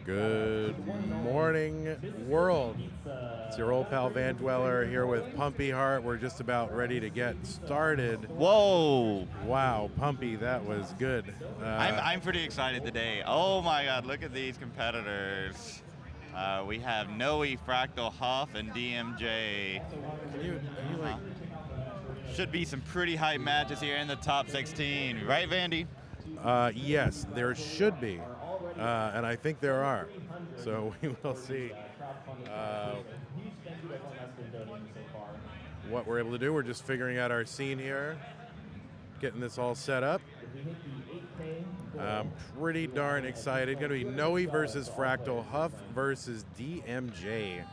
Good morning, world. It's your old pal Van Dweller here with Pumpy Heart. We're just about ready to get started. Whoa! Wow, Pumpy, that was good. I'm pretty excited today. Oh my God! Look at these competitors. We have Noe, Fractal, Huff, and DMJ. Can you like? Should be some pretty hype matches here in the top 16, right, Vandy? Yes, there should be, and I think there are. So we will see what we're able to do. We're just figuring out our scene here, getting this all set up. I'm pretty darn excited. Going to be Noe versus Fractal, Huff versus DMJ.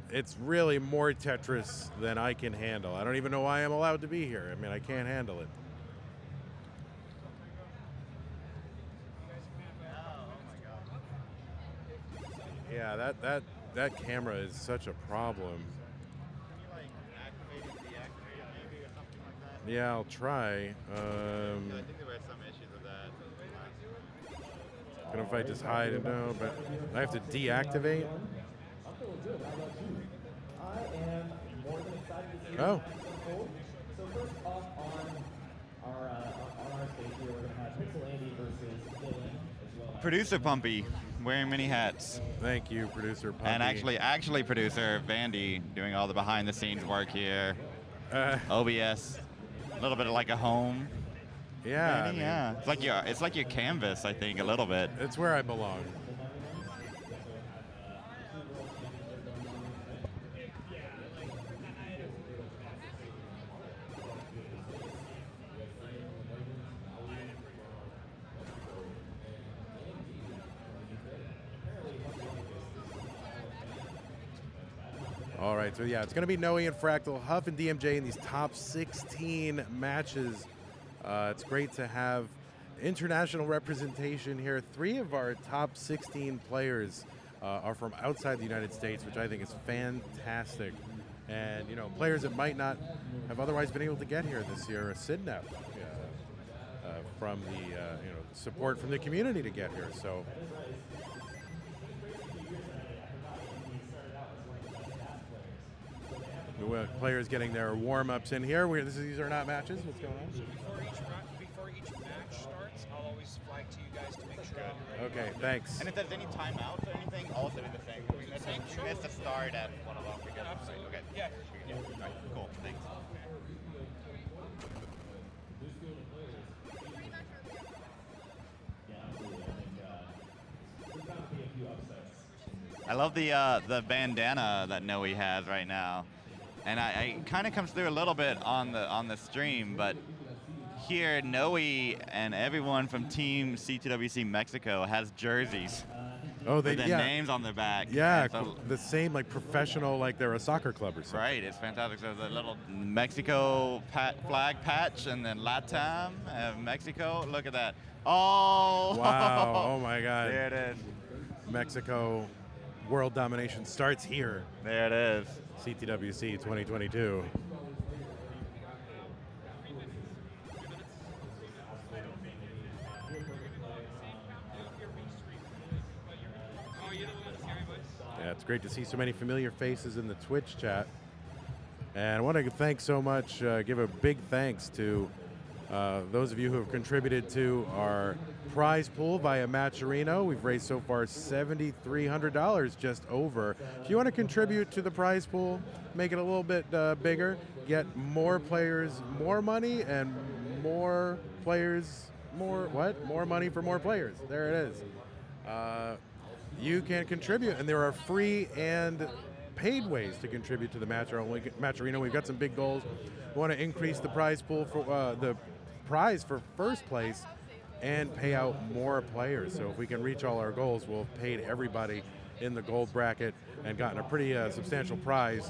It's really more Tetris than I can handle. I don't even know why I'm allowed to be here. I mean, I can't handle it. Yeah, that camera is such a problem. Yeah, I'll try. I think there were some issues with that. I don't know if I just hide it now, but I have to deactivate. Oh. So first off on our stage here, we're going to have Pixel Andy versus Dylan as well. Producer Pumpy, wearing many hats. Thank you, producer Pumpy. And actually producer Vandy, doing all the behind-the-scenes work here. OBS, a little bit like a home. Yeah, Vandy, yeah. It's like your canvas, I think, a little bit. It's where I belong. All right, so yeah, it's going to be Noe and Fractal, Huff and DMJ in these top 16 matches. It's great to have international representation here. 3 of our top 16 players are from outside the United States, which I think is fantastic. And, you know, players that might not have otherwise been able to get here this year, Sidnep, from the support from the community to get here. So. Players getting their warm-ups in here. These are not matches. What's going on? So before each match starts, I'll always flag to you guys to make sure. Okay, thanks. And if there's any timeouts or anything, also do the same. We missed the start at one of them. Absolutely. Okay. Yeah. All right, cool. Thanks. I love the bandana that Noe has right now. And it kind of comes through a little bit on the stream, but here Noe and everyone from Team CTWC Mexico has jerseys. Oh, with the names on their back. Yeah, so, the same like professional, like they're a soccer club or something. Right, it's fantastic. So the little Mexico flag patch, and then LATAM, Mexico. Look at that. Oh! Wow! Oh my God! There it is. Mexico world domination starts here. There it is. CTWC 2022. Yeah, it's great to see so many familiar faces in the Twitch chat. And I want to thank so much, give a big thanks to those of you who have contributed to our prize pool via Matcherino. We've raised so far $7,300, just over. If you want to contribute to the prize pool, make it a little bit bigger, get more players, more money, and more players, more money for more players. There it is. You can contribute, and there are free and paid ways to contribute to the Matcherino. We've got some big goals. We want to increase the prize pool for the prize for first place and pay out more players. So if we can reach all our goals, we'll have paid everybody in the gold bracket and gotten a pretty substantial prize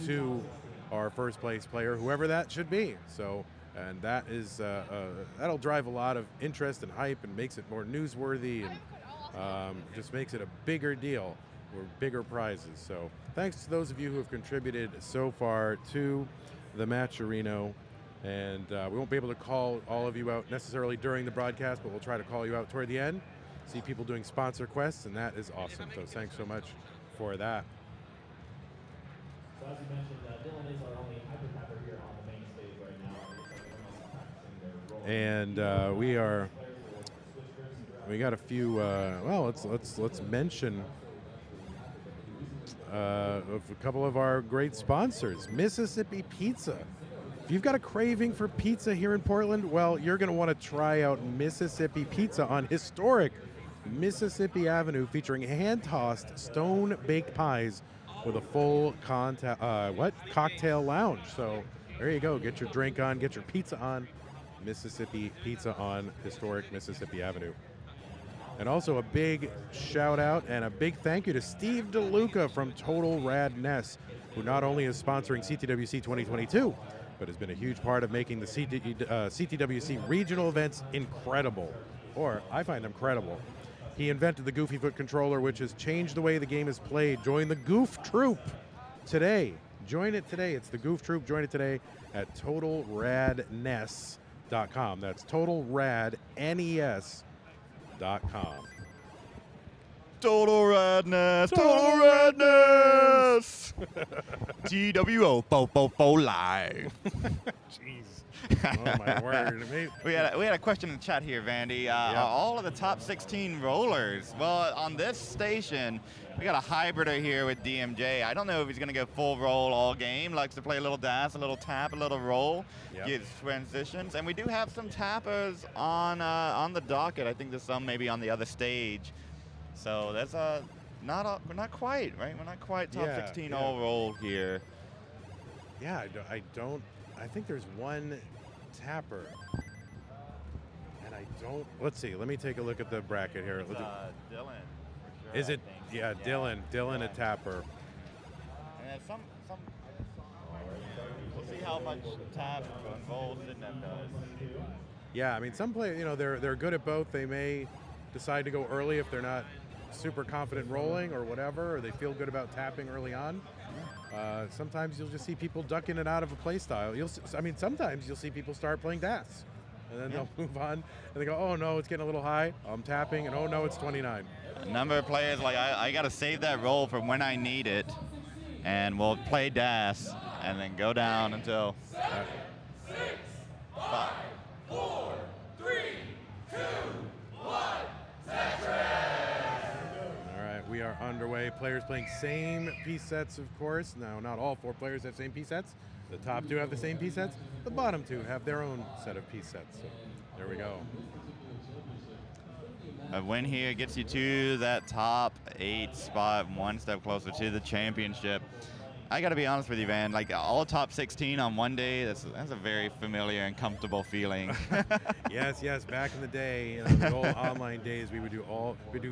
to our first place player, whoever that should be. So, and that is that'll drive a lot of interest and hype and makes it more newsworthy and just makes it a bigger deal or bigger prizes. So thanks to those of you who have contributed so far to the Matcherino. And we won't be able to call all of you out necessarily during the broadcast, but we'll try to call you out toward the end. See people doing sponsor quests, and that is awesome. So thanks so much for that. So as you mentioned, Dylan is our only hyper tapper here on the main stage right now. It looks like everyone's practicing their role. We got a few. Well, let's mention a couple of our great sponsors. Mississippi Pizza. If you've got a craving for pizza here in Portland, well, you're going to want to try out Mississippi Pizza on historic Mississippi Avenue, featuring hand-tossed stone-baked pies with a full cocktail lounge. So there you go. Get your drink on, get your pizza on. Mississippi Pizza on historic Mississippi Avenue. And also a big shout out and a big thank you to Steve DeLuca from Total Rad Ness, who not only is sponsoring CTWC 2022, but has been a huge part of making the CTWC regional events incredible. Or I find them credible. He invented the Goofy Foot controller, which has changed the way the game is played. Join the Goof Troop today. Join it today. It's the Goof Troop. Join it today at TotalRadNess.com. That's TotalRadNES.com. Total Radness! Total Radness! TWO Fo Live. Jeez. Oh, my word. We had a question in the chat here, Vandy. Are all of the top 16 rollers? Well, on this station, we got a hybrider here with DMJ. I don't know if he's going to go full roll all game. Likes to play a little dash, a little tap, a little roll. Gives transitions. And we do have some tappers on the docket. I think there's some maybe on the other stage. So that's we're not quite, right? We're not quite top 16 all roll here. Yeah, I think there's one tapper. And I don't, let's see, let me take a look at the bracket here. Dylan. For sure, is it? I think. Yeah, Dylan a tapper. And then some we'll see how much tap and roll Sidney does. Yeah, I mean, some players, they're good at both. They may decide to go early if they're not super confident rolling or whatever, or they feel good about tapping early on. Sometimes you'll just see people duck in and out of a play style. Sometimes you'll see people start playing DAS, and then they'll move on, and they go, oh no, it's getting a little high, I'm tapping, and oh no, it's 29. A number of players like, I got to save that roll for when I need it, and we'll play DAS, and then go down until 6, 5, 4, 3, 2, 1, We are underway. Players playing same piece sets, of course. Now, not all 4 players have same piece sets. The top 2 have the same piece sets. The bottom 2 have their own set of piece sets. So there we go. A win here gets you to that top 8 spot, one step closer to the championship. I got to be honest with you, Van. Like all top 16 on one day, that's a very familiar and comfortable feeling. Yes. Back in the day, the old online days, we would do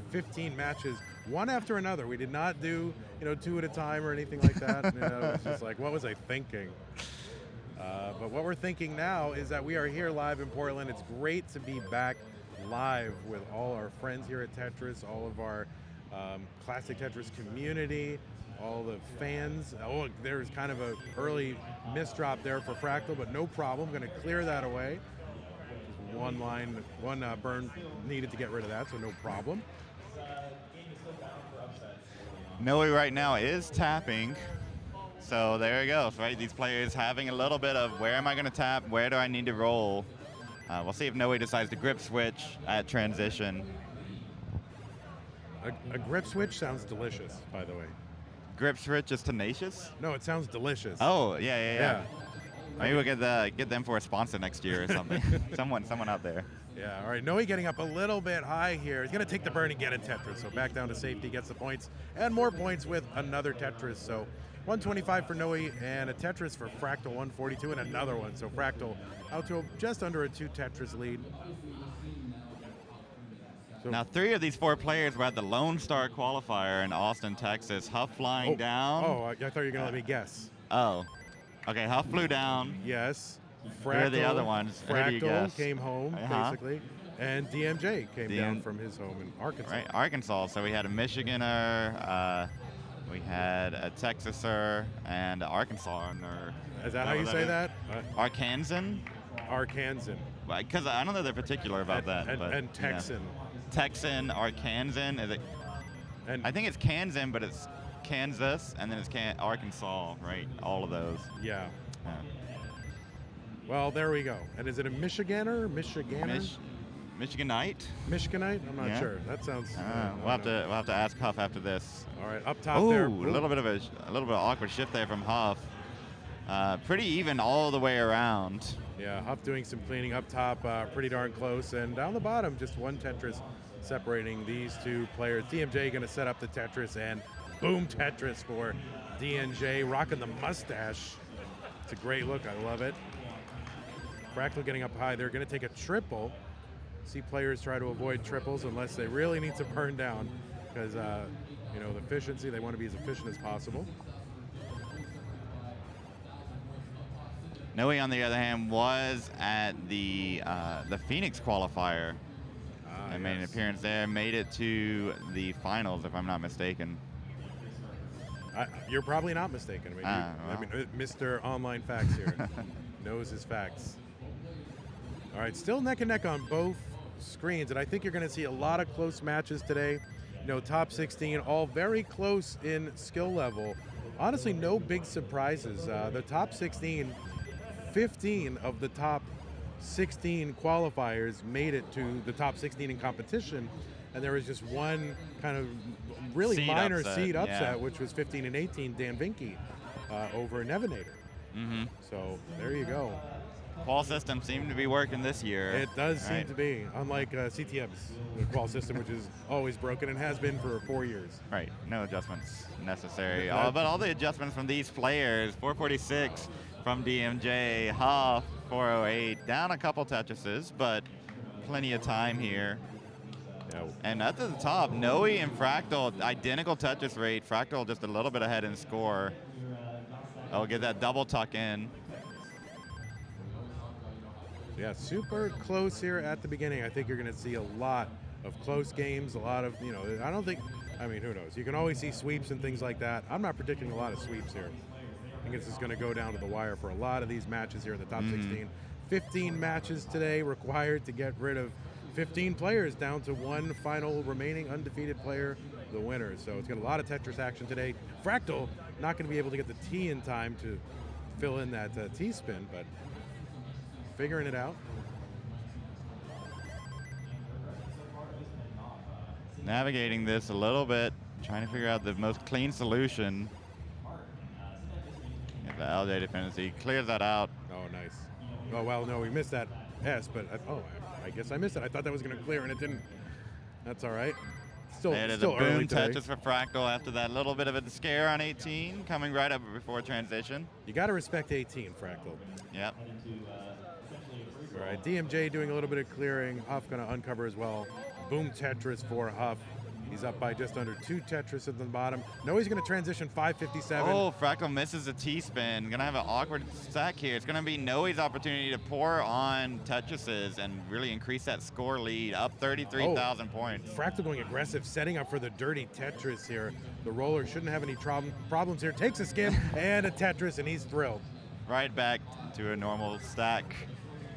15 matches, one after another. We did not do 2 at a time or anything like that. It was just like, what was I thinking? But what we're thinking now is that we are here live in Portland. It's great to be back live with all our friends here at Tetris, all of our Classic Tetris community, all the fans. Oh, there's kind of a early misdrop there for Fractal, but no problem. Going to clear that away. One burn needed to get rid of that, so no problem. Noe right now is tapping. So there it goes, right? These players having a little bit of where am I going to tap? Where do I need to roll? We'll see if Noe decides to grip switch at transition. A grip switch sounds delicious, by the way. Grip switch is tenacious? No, it sounds delicious. Oh, yeah. Maybe we'll get them for a sponsor next year or something. someone out there. Yeah, all right. Noe getting up a little bit high here. He's going to take the burn and get a Tetris. So back down to safety, gets the points, and more points with another Tetris. So 125 for Noe and a Tetris for Fractal 142 and another one. So Fractal out to just under a 2 Tetris lead. So now 3 of these 4 players were at the Lone Star qualifier in Austin, Texas. Huff flying down. Oh, I thought you were going to let me guess. Oh. Okay, Huff flew down. Yes. Fractal, who are the other ones? Fractal came home, basically. And DMJ came down from his home in Arkansas. Right, Arkansas. So we had a Michiganer, we had a Texaser, and an Arkansaner. Is that how you say that? Arkansan? Arkansan. Because I don't know they're particular about that. And Texan. Texan, Arkansan. Is it? And I think it's Kansan, but it's Kansas, and then it's Arkansas, right? All of those. Yeah. Yeah. Well, there we go. And is it a Michiganer? Michiganite? Michiganite? I'm not Yeah. sure. That sounds. We'll have to ask Huff after this. All right, up top Ooh, there. a little bit of awkward shift there from Huff. Pretty even all the way around. Yeah, Huff doing some cleaning up top, pretty darn close, and down the bottom, just one Tetris separating these two players. DMJ going to set up the Tetris, and boom, Tetris for DNJ, rocking the mustache. It's a great look. I love it. Fractal getting up high. They're going to take a triple. See players try to avoid triples unless they really need to burn down because, you know, the efficiency, they want to be as efficient as possible. Noe, on the other hand, was at the Phoenix qualifier. And made an appearance there, made it to the finals, if I'm not mistaken. You're probably not mistaken. I mean, Mr. Online Facts here knows his facts. All right, still neck and neck on both screens, and I think you're going to see a lot of close matches today. You know, top 16, all very close in skill level. Honestly, no big surprises. The top 16, 15 of the top 16 qualifiers made it to the top 16 in competition, and there was just one kind of really minor seed upset, which was 15 and 18, Dan Vinke over Nevinator. So there you go. Qual system seemed to be working this year. It does seem to be, unlike CTW's qual system, which is always broken and has been for 4 years. Right, no adjustments necessary. But all the adjustments from these players, 446 from DMJ, Huff, 408, down a couple Tetrises, but plenty of time here. And at the top, Noe and Fractal, identical Tetris rate. Fractal just a little bit ahead in score. Oh, get that double tuck in. Yeah, super close here at the beginning. I think you're going to see a lot of close games, a lot of, you know, I don't think, I mean, who knows? You can always see sweeps and things like that. I'm not predicting a lot of sweeps here. I think it's just going to go down to the wire for a lot of these matches here in the top 16. 15 matches today required to get rid of 15 players down to one final remaining undefeated player, the winner. So it's got a lot of Tetris action today. Fractal not going to be able to get the T in time to fill in that T-spin, but figuring it out. Navigating this a little bit, trying to figure out the most clean solution. The LJ dependency clears that out. Oh, nice. Oh, well, no, we missed that S, but I guess I missed it. I thought that was going to clear, and it didn't. That's all right. Still early today. Tetris for Fractal after that little bit of a scare on 18, coming right up before transition. You got to respect 18, Fractal. Yep. All right, DMJ doing a little bit of clearing. Huff going to uncover as well. Boom Tetris for Huff. He's up by just under 2 Tetris at the bottom. No, he's going to transition 557. Oh, Fractal misses a T-spin. Going to have an awkward stack here. It's going to be Noe's opportunity to pour on Tetrises and really increase that score lead, up 33,000 points. Fractal going aggressive, setting up for the dirty Tetris here. The roller shouldn't have any problems here. Takes a skim and a Tetris, and he's thrilled. Right back to a normal stack.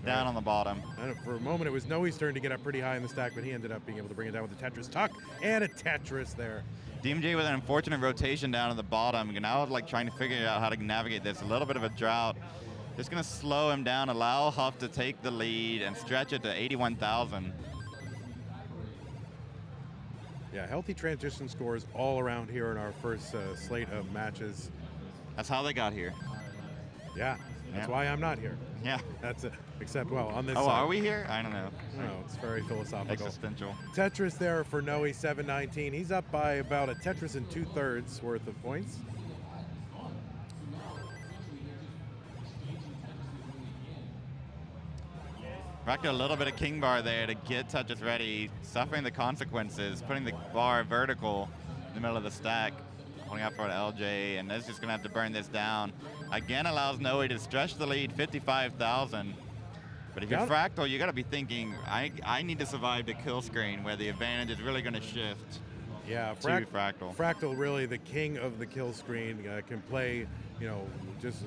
Down on the bottom. And for a moment, it was Noe's turn to get up pretty high in the stack, but he ended up being able to bring it down with a Tetris tuck and a Tetris there. DMJ with an unfortunate rotation down at the bottom. Now like trying to figure out how to navigate this. A little bit of a drought. Just going to slow him down, allow Huff to take the lead and stretch it to 81,000. Yeah, healthy transition scores all around here in our first slate of matches. That's how they got here. Yeah, that's why I'm not here. Yeah. That's it. Except, well, on this side. side. Are we here? I don't know. No, it's very philosophical. Existential. Tetris there for Noe, 719. He's up by about a Tetris and 2/3 worth of points. Racked a little bit of king bar there to get Tetris ready, suffering the consequences, putting the bar vertical in the middle of the stack, holding out for an LJ, and that's just going to have to burn this down. Again, allows Noe to stretch the lead, 55,000. But if you're Fractal, you got to be thinking, I need to survive the kill screen where the advantage is really going to shift. Yeah, to Fractal. Fractal really the king of the kill screen, can play just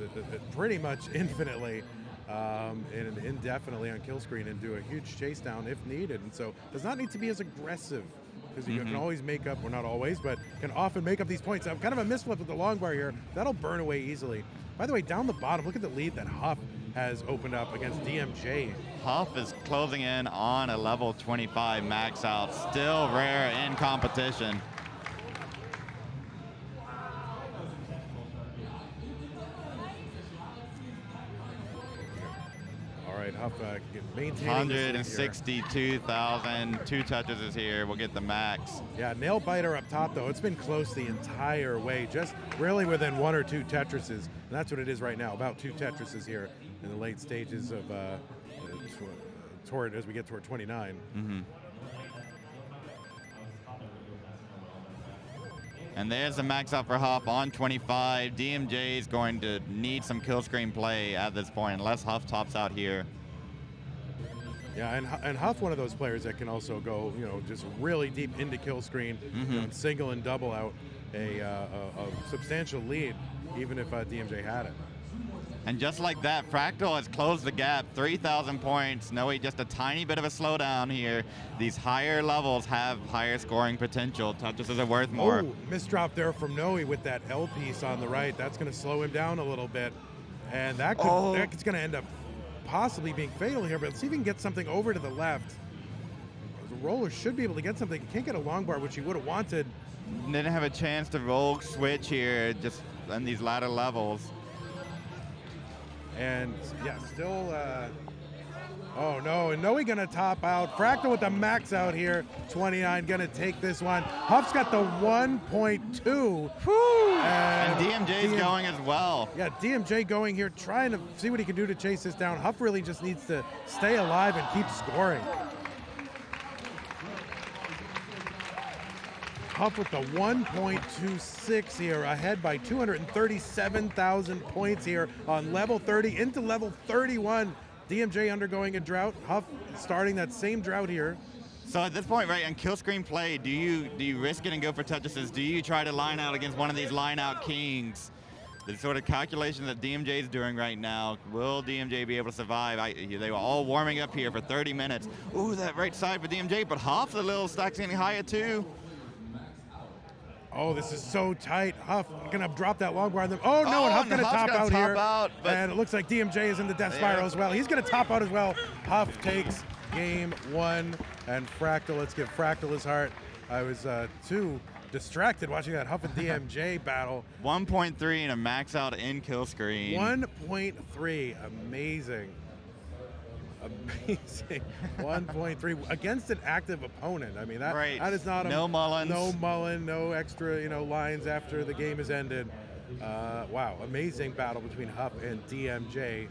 pretty much infinitely and indefinitely on kill screen and do a huge chase down if needed. And so does not need to be as aggressive because you can always make up, well, not always, but can often make up these points. Kind of a misflip with the long bar here. That'll burn away easily. By the way, down the bottom, look at the lead that Huff has opened up against DMJ. Huff is closing in on a level 25 max out, still rare in competition. All right, Huff maintaining 162,000, 2 touches is here, we'll get the max. Yeah, nail biter up top though. It's been close the entire way, just really within 1 or 2 Tetrises. And that's what it is right now, about 2 Tetrises here in the late stages of as we get toward 29. And there's the max out for Huff on 25. DMJ is going to need some kill screen play at this point, unless Huff tops out here. Yeah, and Huff, one of those players that can also go, just really deep into kill screen, and single and double out a substantial lead, even if DMJ had it. And just like that, Fractal has closed the gap, 3,000 points. Noe just a tiny bit of a slowdown here. These higher levels have higher scoring potential. Touches are worth more. Oh, misdrop there from Noe with that L piece on the right. That's going to slow him down a little bit. And that's going to end up possibly being fatal here, but let's see if he can get something over to the left. The roller should be able to get something. He can't get a long bar, which he would have wanted. Didn't have a chance to roll switch here, just in these latter levels. And yeah, still, oh no, and Noe gonna top out. Fractal with the max out here, 29, gonna take this one. Huff's got the 1.2. And DMJ's going as well. Yeah, DMJ going here, trying to see what he can do to chase this down. Huff really just needs to stay alive and keep scoring. Huff with the 1.26 here, ahead by 237,000 points here on level 30 into level 31. DMJ undergoing a drought. Huff starting that same drought here. So at this point, right, on kill screen play, do you risk it and go for touches? Do you try to line out against one of these line out kings? The sort of calculation that DMJ is doing right now, will DMJ be able to survive? They were all warming up here for 30 minutes. Ooh, that right side for DMJ, but Huff, the little stack's getting higher too. Oh, this is so tight. Huff gonna drop that long bar on them. Oh no, and Huff's gonna top out here. And it looks like DMJ is in the death spiral as well. He's gonna top out as well. Huff takes game 1, and Fractal, let's give Fractal his heart. I was too distracted watching that Huff and DMJ battle. 1.3 and a max out in kill screen. 1.3, amazing. Amazing. 1.3 against an active opponent. I mean, that is not no mullins. No mullen, no extra, lines after the game is ended. Wow, amazing battle between Huff and DMJ.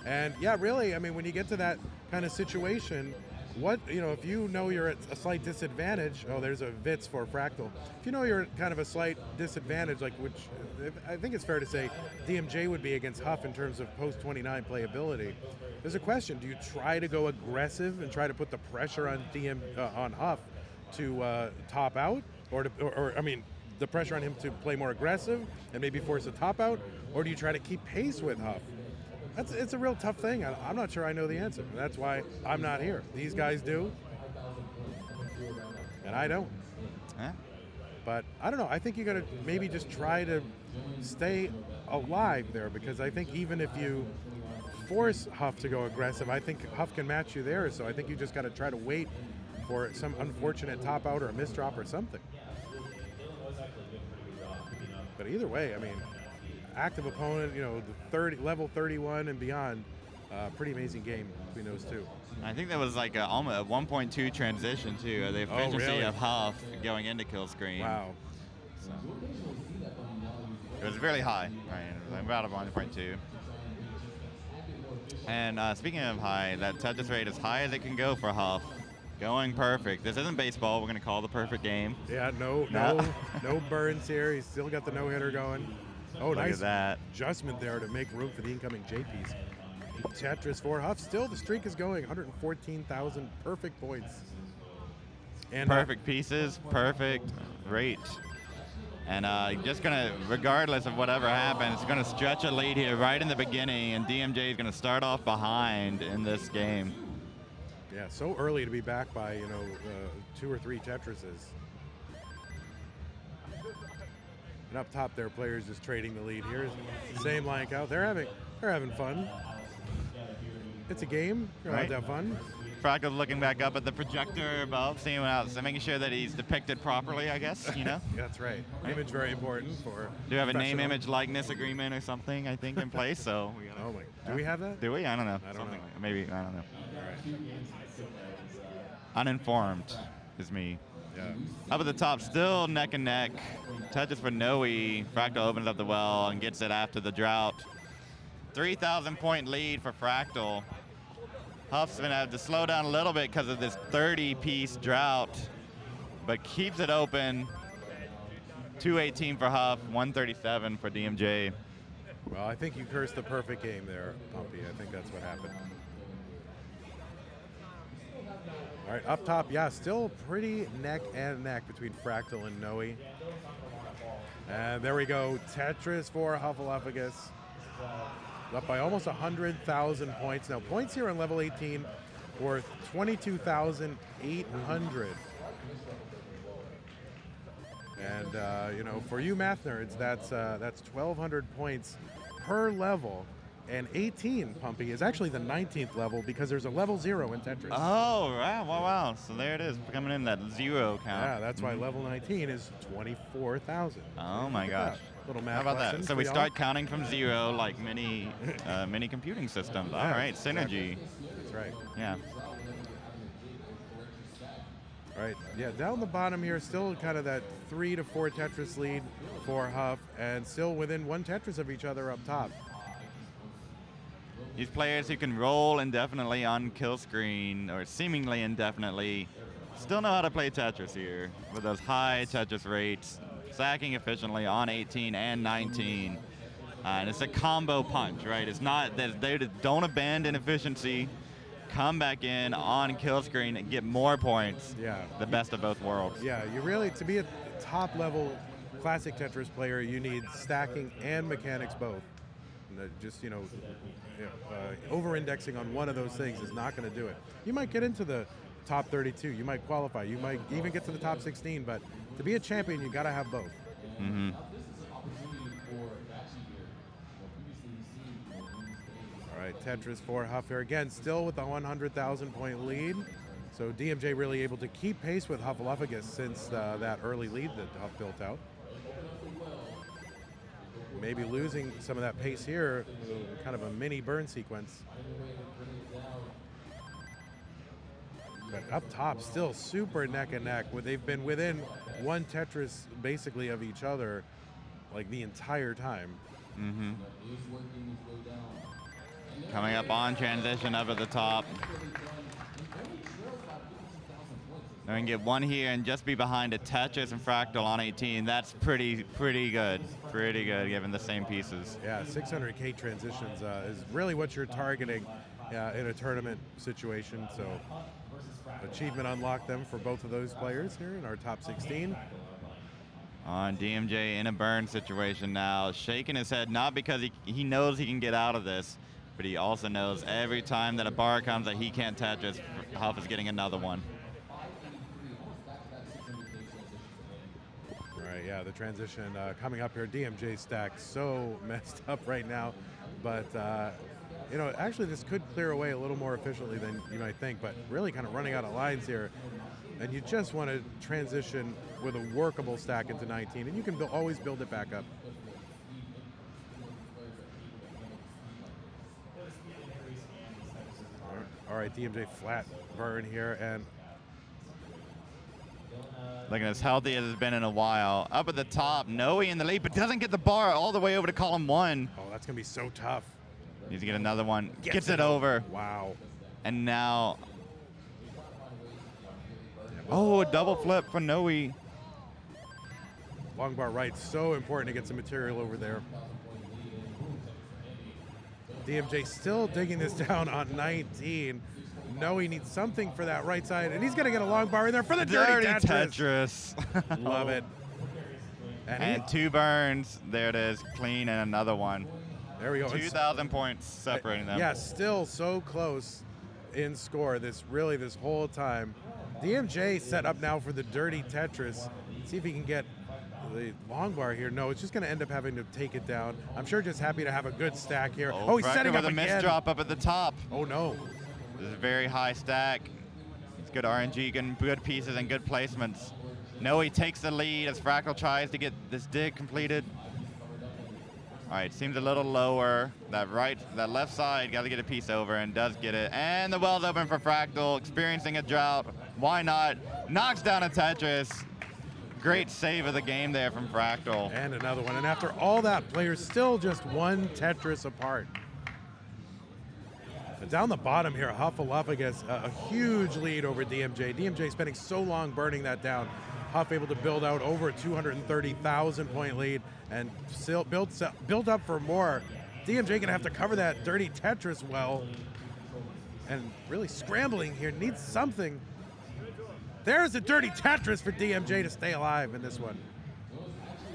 And yeah, really, I mean, when you get to that kind of situation, if you know you're at a slight disadvantage, there's a Vitz for Fractal. If you know you're at kind of a slight disadvantage, which I think it's fair to say DMJ would be against Huff in terms of post-29 playability, there's a question. Do you try to go aggressive and try to put the pressure on on Huff to top out? Or the pressure on him to play more aggressive and maybe force a top out? Or do you try to keep pace with Huff? It's a real tough thing. I'm not sure I know the answer. That's why I'm not here. These guys do, and I don't. Yeah. But I don't know. I think you got to maybe just try to stay alive there, because I think even if you force Huff to go aggressive, I think Huff can match you there. So I think you just got to try to wait for some unfortunate top out or a misdrop or something. But either way, I mean, active opponent, the level 31 and beyond, pretty amazing game between those two. I think that was like almost a 1.2 transition too. The efficiency of Huff going into kill screen. Wow. So, it was really high, right? About a 1.2. And speaking of high, that touches rate as high as it can go for Huff. Going perfect. This isn't baseball. We're going to call the perfect game. Yeah, no burns here. He's still got the no-hitter going. Oh, Look nice at that adjustment there to make room for the incoming J piece. Tetris for Huff. Still, the streak is going. 114,000 perfect points. And perfect pieces, perfect rate. And just gonna, regardless of whatever happens, gonna stretch a lead here right in the beginning, and DMJ is gonna start off behind in this game. Yeah, so early to be back by, you know, 2 or 3 Tetrises. And up top there, players just trading the lead here. Same line out. They're having fun. It's a game. You're allowed to have fun. Fractal's looking back up at the projector above, seeing what else, making sure that he's depicted properly, I guess, you know? That's right. Image very important for Do we have a name, image, likeness agreement or something, I think, in place? So we gotta, oh my, do we have that? Do we? I don't know. I don't know. Like, maybe, I don't know. All right. Uninformed is me. Yeah. Up at the top, still neck and neck. Touches for Noe. Fractal opens up the well and gets it after the drought. 3,000 point lead for Fractal. Huff's gonna have to slow down a little bit because of this 30-piece drought, but keeps it open. 218 for Huff, 137 for DMJ. Well, I think you cursed the perfect game there, Pumpy. I think that's what happened. All right, up top, yeah, still pretty neck and neck between Fractal and Noe. And there we go, Tetris for Huffaluffagus. Up by almost 100,000 points. Now, points here on level 18 worth 22,800. And, you know, for you math nerds, that's 1,200 points per level. And 18, Pumpy, is actually the 19th level because there's a level 0 in Tetris. Oh, wow, wow. So there it is, coming in that 0 count. Yeah, that's why level 19 is 24,000. Oh, my gosh. Little math How about lesson that? So for we y'all. start counting from 0 like many computing systems. All Yeah, right, synergy. exactly. That's right. Yeah. All right, yeah, down the bottom here, still kind of that 3 to 4 Tetris lead for Huff, and still within 1 Tetris of each other up top. These players who can roll indefinitely on kill screen, or seemingly indefinitely, still know how to play Tetris here with those high Tetris rates, sacking efficiently on 18 and 19. And it's a combo punch, right? It's not that they don't abandon efficiency, come back in on kill screen and get more points. Yeah. The best of both worlds. Yeah, you really, to be a top level classic Tetris player, you need stacking and mechanics both. And just, you know, over-indexing on one of those things is not going to do it. You might get into the top 32, you might qualify, you might even get to the top 16, but to be a champion, you got to have both. Mm-hmm. All right, Tetris for Huff here again, still with the 100,000 point lead. So DMJ really able to keep pace with Huffaluffagus since that early lead that Huff built out. Maybe losing some of that pace here, kind of a mini burn sequence. But up top, still super neck and neck. They've been within 1 Tetris basically of each other like the entire time. Mm-hmm. Coming up on transition up at the top. They can get 1 here and just be behind a Tetris and Fractal on 18. That's pretty good. Pretty good given the same pieces. Yeah, 600K transitions is really what you're targeting in a tournament situation. So achievement unlocked them for both of those players here in our top 16. On DMJ in a burn situation now, shaking his head, not because he knows he can get out of this, but he also knows every time that a bar comes that he can't Tetris, Huff is getting another one. All right, yeah, the transition coming up here. DMJ stack so messed up right now, but you know, actually this could clear away a little more efficiently than you might think, but really kind of running out of lines here. And you just want to transition with a workable stack into 19, and you can always build it back up. All right, DMJ flat burn here, and looking as healthy as it's been in a while. Up at the top, Noe in the lead, but doesn't get the bar all the way over to column 1. oh, that's gonna be so tough. Needs to get another one. Gets it over. Wow. And now, oh, a double flip for Noe. Long bar right, so important to get some material over there. DMJ still digging this down on 19. Noe needs something for that right side, and he's gonna get a long bar in there for the dirty Tetris. Tetris. Love it. And 2 burns. There it is. Clean and another one. There we go. 2,000 points separating them. Yeah, still so close in score this whole time. DMJ set up now for the dirty Tetris. See if he can get the long bar here. No, it's just going to end up having to take it down. I'm sure just happy to have a good stack here. Oh, he's setting up with a again. misdrop up at the top. Oh, no. This is a very high stack. It's good RNG, good pieces, and good placements. No, he takes the lead as Fractal tries to get this dig completed. All right, seems a little lower. That left side, got to get a piece over, and does get it. And the well's open for Fractal, experiencing a drought. Why not? Knocks down a Tetris. Great save of the game there from Fractal. And another one. And after all that, players still just one Tetris apart. But down the bottom here, Huff gets a huge lead over DMJ. DMJ spending so long burning that down. Huff able to build out over a 230,000 point lead and still build up for more. DMJ gonna have to cover that dirty Tetris well. And really scrambling here, needs something. There's a dirty Tetris for DMJ to stay alive in this one.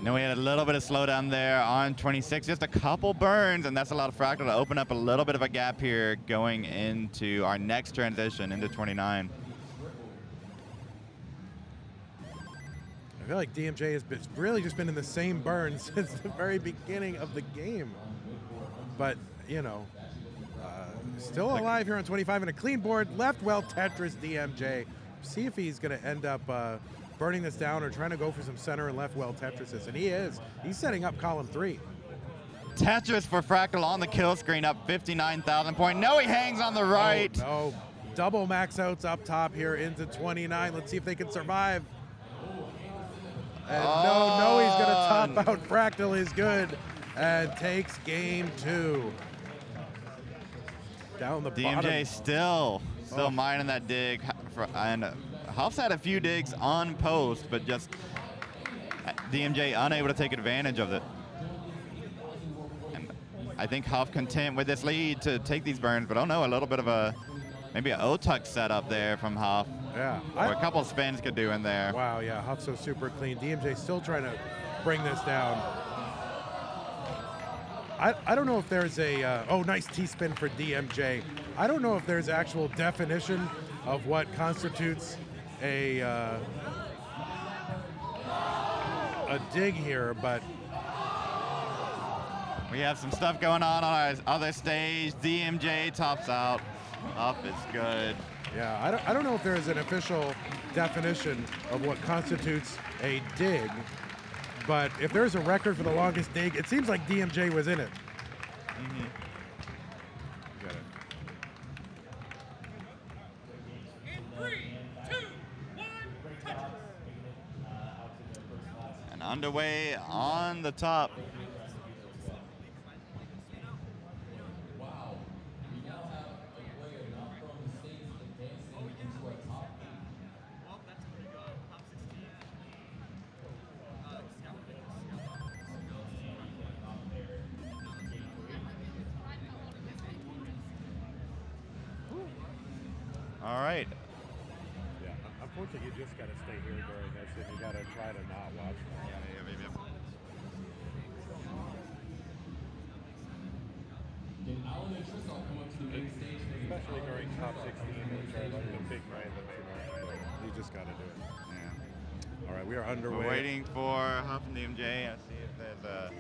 No, we had a little bit of slowdown there on 26, just a couple burns, and that's allowed Fractal to open up a little bit of a gap here going into our next transition into 29. I feel like DMJ has really just been in the same burn since the very beginning of the game. But, you know, still alive here on 25 and a clean board. Left well Tetris DMJ. See if he's going to end up burning this down or trying to go for some center and left well Tetrises. And he is. He's setting up column 3. Tetris for Fractal on the kill screen, up 59,000 point. No, he hangs on the right. Oh, no. Double max outs up top here into 29. Let's see if they can survive. And no, he's going to top out. Fractal is good and takes game 2. Down the DMJ bottom. still mining that dig. And Huff's had a few digs on post, but just DMJ unable to take advantage of it. And I think Huff content with this lead to take these burns, but oh no, a little bit of maybe an O-Tuck setup there from Huff. Yeah. Or a couple of spins could do in there. Wow, yeah, Huff's so super clean. DMJ still trying to bring this down. I don't know if there's a, nice T-spin for DMJ. I don't know if there's actual definition of what constitutes a dig here, but we have some stuff going on our other stage. DMJ tops out. Up is good. Yeah, I don't know if there is an official definition of what constitutes a dig, but if there's a record for the longest dig, it seems like DMJ was in it. Mm-hmm. Got it. In 3, 2, 1, touch. And underway on the top. All right. Yeah, unfortunately, you just got to stay here during this, and you got to try to not watch. Especially during top 16, which are like the big randoms, you just got to do it. Yeah. All right, we are underway. We're waiting for Huff and DMJ. Let's see if there's a.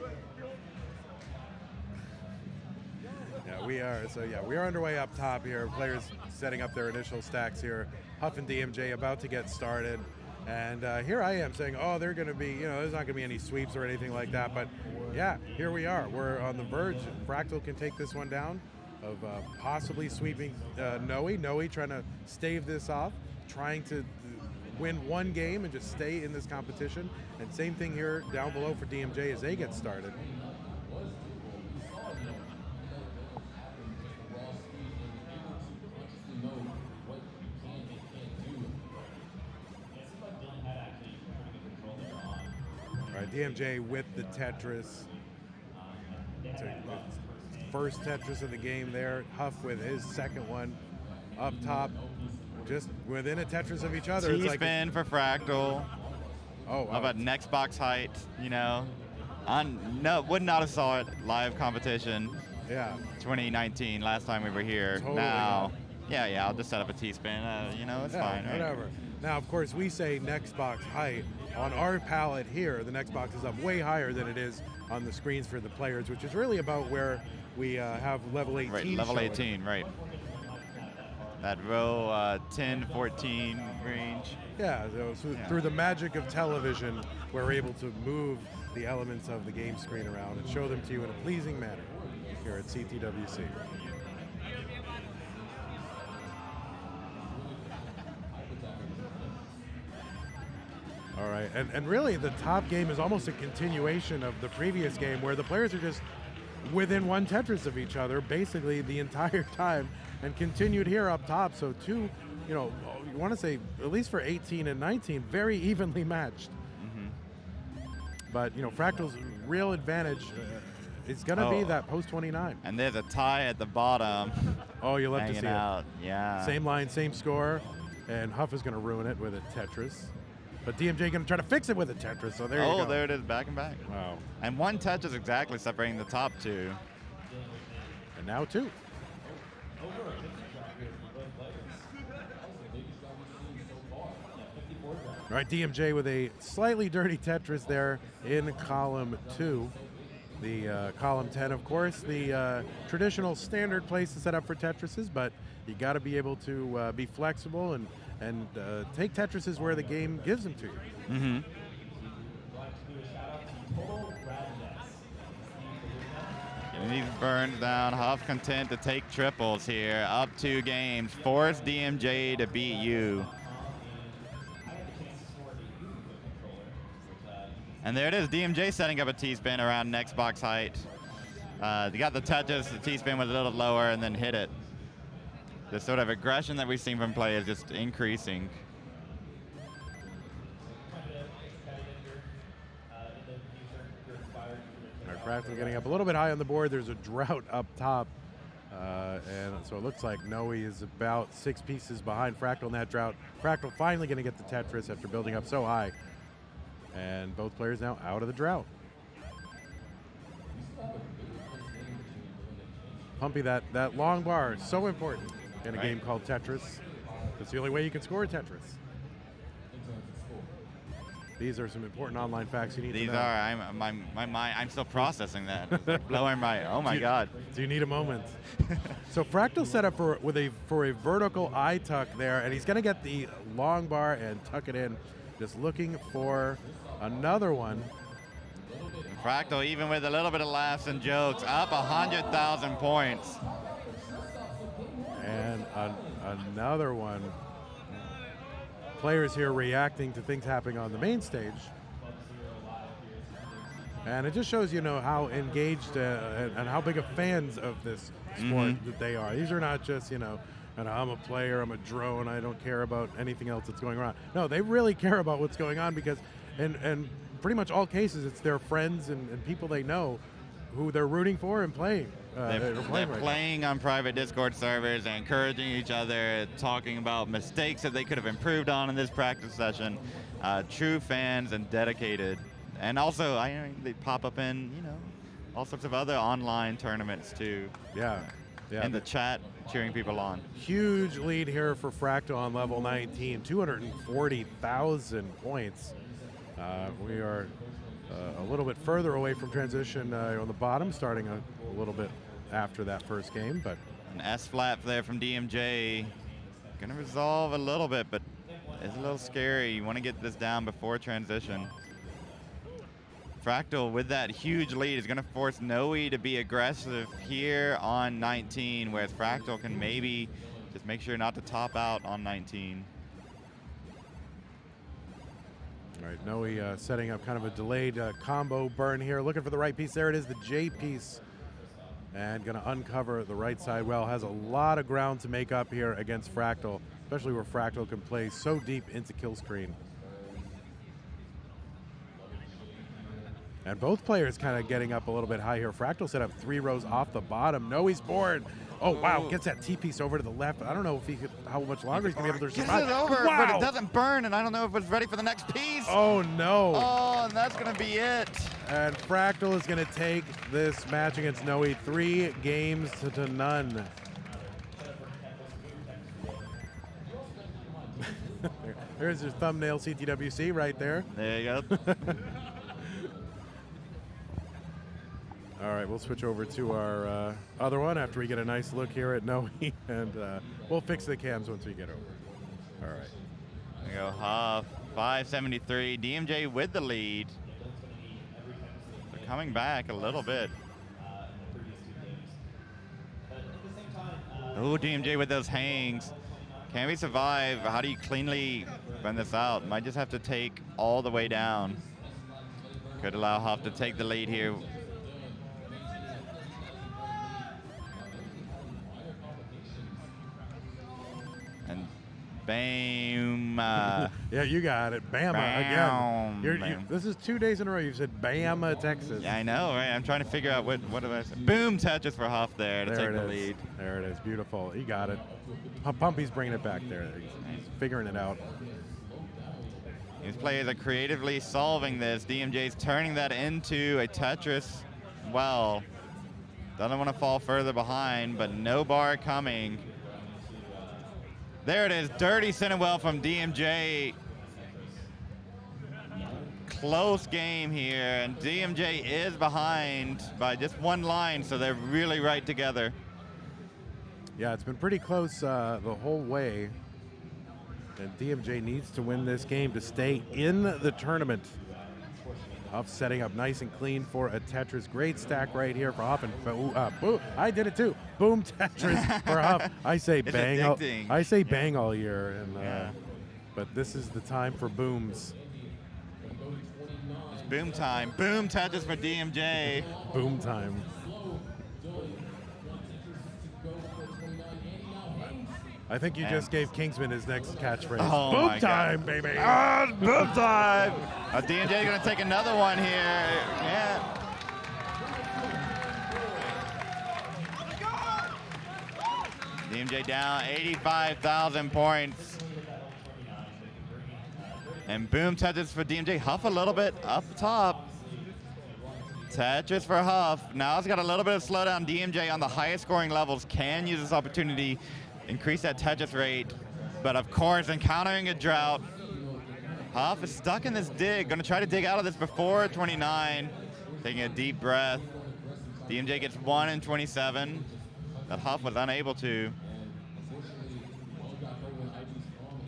Yeah, we are. So yeah, we are underway up top here. Players setting up their initial stacks here. Huff and DMJ about to get started. And here I am saying, oh, they're going to be, there's not going to be any sweeps or anything like that. But yeah, here we are. We're on the verge. Fractal can take this one down of possibly sweeping Noe. Noe trying to stave this off, trying to win one game and just stay in this competition. And same thing here down below for DMJ as they get started. DMJ with the Tetris. First Tetris of the game there. Huff with his second one up top. Just within a Tetris of each other. T-spin for Fractal. Oh, wow. About next box height, you know. Would not have saw it live competition. Yeah. 2019, last time we were here. Totally Now, not. yeah, I'll just set up a T-spin. You know, it's fine, right? Whatever. Now, of course, we say next box height. On our palette here, the next box is up way higher than it is on the screens for the players, which is really about where we have level 18 Right, level showing. 18, right. That row 10, 14 range. Yeah, so through the magic of television, we're able to move the elements of the game screen around and show them to you in a pleasing manner here at CTWC. All right, and really the top game is almost a continuation of the previous game where the players are just within one Tetris of each other basically the entire time and continued here up top. So two, you know, you want to say at least for 18 and 19, very evenly matched. But, you know, Fractal's real advantage is going to be that post 29. And there's a tie at the bottom. Oh, you'll have to see out. it. Yeah. Same line, same score, and Huff is going to ruin it with a Tetris. But DMJ going to try to fix it with a Tetris, so there you go. Oh, there it is, back and back. Wow. And one Tetris exactly separating the top two. And now two. All right, DMJ with a slightly dirty Tetris there in column 2. The column 10, of course, the traditional standard place to set up for Tetrises, but you got to be able to be flexible and take Tetrises where the game gives them to you. And he burns down. Huff content to take triples here. Up 2 games. Force DMJ to beat you. And there it is, DMJ setting up a T-spin around next box height. They got the touches, the T-spin was a little lower and then hit it. The sort of aggression that we've seen from play is just increasing. Fractal getting up a little bit high on the board. There's a drought up top. And so it looks like Noe is about 6 pieces behind Fractal in that drought. Fractal finally going to get the Tetris after building up so high. And both players now out of the drought. Pumpy, that long bar is so important in a game called Tetris. It's the only way you can score a Tetris. These are some important online facts you need to know. These are, my mind, I'm still processing that. Blowing my, oh my God. Do you need a moment? So Fractal set up for a vertical eye tuck there, and he's going to get the long bar and tuck it in. Just looking for another one. Fractal, even with a little bit of laughs and jokes, up 100,000 points. And another one. Players here reacting to things happening on the main stage. And it just shows, you know, how engaged and how big of fans of this sport that they are. These are not just, you know, and I'm a player, I'm a drone, I don't care about anything else that's going on. No, they really care about what's going on because in pretty much all cases, it's their friends and people they know who they're rooting for and playing. They're playing on private Discord servers, and encouraging each other, talking about mistakes that they could have improved on in this practice session. True fans and dedicated. And also, they pop up in, you know, all sorts of other online tournaments too. Yeah. In the chat, cheering people on. Huge lead here for Fractal on level 19, 240,000 points. We are a little bit further away from transition on the bottom, starting a little bit after that first game. But an S-flap there from DMJ. Gonna resolve a little bit, but it's a little scary. You want to get this down before transition. Fractal, with that huge lead, is going to force Noe to be aggressive here on 19, whereas Fractal can maybe just make sure not to top out on 19. All right, Noe setting up kind of a delayed combo burn here, looking for the right piece. There it is, the J piece, and going to uncover the right side well. Has a lot of ground to make up here against Fractal, especially where Fractal can play so deep into kill screen. And both players kind of getting up a little bit high here. Fractal set up 3 rows off the bottom. Noe's board. Oh, wow, gets that T-piece over to the left. I don't know if he could, how much longer he's going to be able to survive. Gets it over, wow. but it doesn't burn, and I don't know if it's ready for the next piece. Oh, no. Oh, and that's going to be it. And Fractal is going to take this match against Noe 3 games to none. There's your thumbnail CTWC right there. There you go. All right, we'll switch over to our other one after we get a nice look here at Noe, and we'll fix the cams once we get over. All right. There you go, Huff, 573. DMJ with the lead. They're coming back a little bit. Oh, DMJ with those hangs. Can we survive? How do you cleanly run this out? Might just have to take all the way down. Could allow Huff to take the lead here. And bam. Yeah, you got it. Bama Bam, again. bam. This is 2 days in a row. You've said Bama, Texas. Yeah, I know, right? I'm trying to figure out what do I say? Boom, Tetris for Huff there to There take the it is. lead. There it is. Beautiful. He got it. Pumpy's bringing it back there. He's figuring it out. These players are creatively solving this. DMJ's turning that into a Tetris well. Doesn't want to fall further behind, but no bar coming. There it is, dirty center well from DMJ. Close game here, and DMJ is behind by just 1 line, so they're really right together. Yeah, it's been pretty close the whole way. And DMJ needs to win this game to stay in the tournament. Huff setting up nice and clean for a Tetris. Great stack right here for Huff. And boom, I did it too. Boom Tetris for Huff. I say It's bang. addicting. I say bang all year. And Yeah. but this is the time for booms. It's boom time. Boom Tetris for DMJ. Boom time. I think you just gave Kingsman his next catchphrase. Oh Boom my time, God. baby. Ah, it's boom time. DMJ gonna take another one here. Yeah. DMJ down 85,000 points. And boom Tetris for DMJ. Huff a little bit up top. Tetris for Huff. Now it's got a little bit of slowdown. DMJ on the highest scoring levels can use this opportunity, increase that Tetris rate. But of course, encountering a drought, Huff is stuck in this dig. Gonna try to dig out of this before 29. Taking a deep breath. DMJ gets 1 in 27. That Huff was unable to.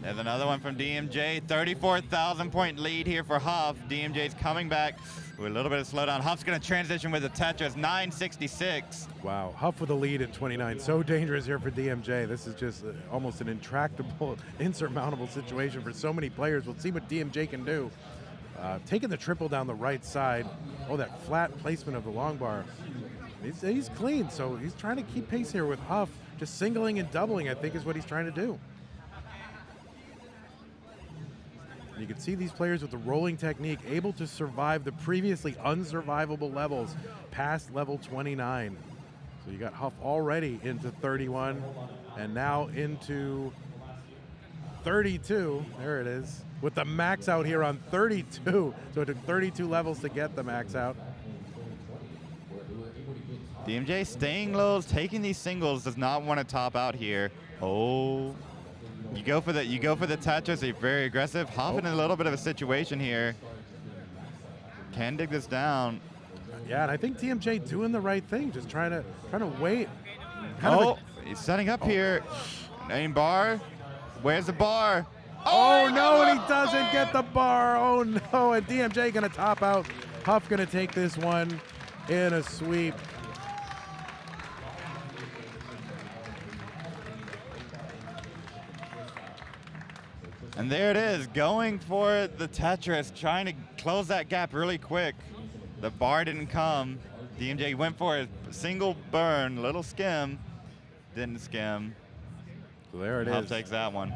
There's another one from DMJ. 34,000 point lead here for Huff. DMJ's coming back with a little bit of slowdown. Huff's gonna transition with the Tetris, 966. Wow, Huff with a lead at 29. So dangerous here for DMJ. This is just almost an intractable, insurmountable situation for so many players. We'll see what DMJ can do. Taking the triple down the right side. Oh, that flat placement of the long bar. He's clean, so he's trying to keep pace here with Huff. Just singling and doubling, I think, is what he's trying to do. You can see these players with the rolling technique able to survive the previously unsurvivable levels past level 29. So you got Huff already into 31 and now into 32. There it is. With the max out here on 32. So it took 32 levels to get the max out. DMJ staying low, taking these singles, does not want to top out here. Oh. You go for the Tetris, you're very aggressive. Huff in a little bit of a situation here. Can dig this down. Yeah, and I think DMJ doing the right thing, just trying to wait. He's setting up here. Name bar. Where's the bar? Oh no, and he doesn't get the bar. Oh no, and DMJ gonna top out. Huff gonna take this one in a sweep. And there it is, going for the Tetris, trying to close that gap really quick. The bar didn't come. DMJ went for a single burn, little skim, didn't skim. So there it Huff is. takes that one.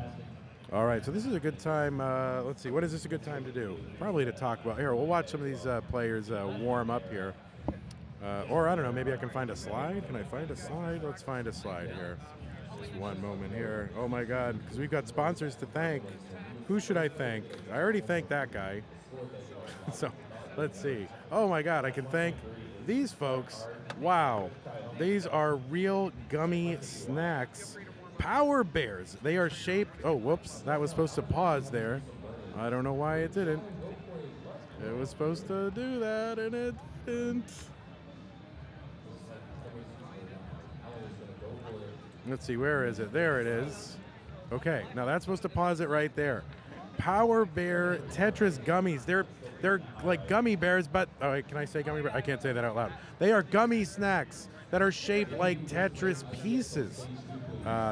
All right, so this is a good time. Let's see, what is this a good time to do? Probably to talk about. Here, we'll watch some of these players warm up here. Or I don't know, maybe I can find a slide. Can I find a slide? Let's find a slide here. Just one moment here. Oh my God, because we've got sponsors to thank. Who should I thank? I already thanked that guy. So let's see. Oh my God, I can thank these folks. Wow, these are real gummy snacks. Power Bears. They are shaped. Oh, whoops, that was supposed to pause there. I don't know why it didn't. It was supposed to do that and it didn't. Let's see, where is it? There it is. Okay, now that's supposed to pause it right there. Power Bear Tetris gummies. They're like gummy bears, but can I say gummy bear? I can't say that out loud. They are gummy snacks that are shaped like Tetris pieces.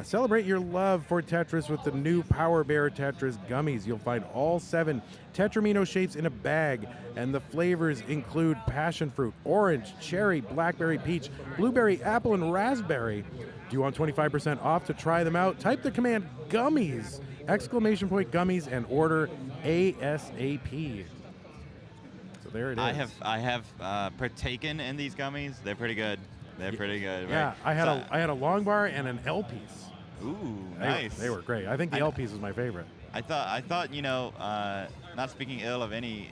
Celebrate your love for Tetris with the new Power Bear Tetris gummies. You'll find all 7 Tetramino shapes in a bag, and the flavors include passion fruit, orange, cherry, blackberry, peach, blueberry, apple, and raspberry. Do you want 25% off to try them out? Type the command gummies, !gummies, and order ASAP. So there it is. I have partaken in these gummies. They're pretty good. They're pretty good. Yeah, right? I had a long bar and an L piece. Ooh, nice. They were great. I think the L piece was my favorite. I thought you know, not speaking ill of any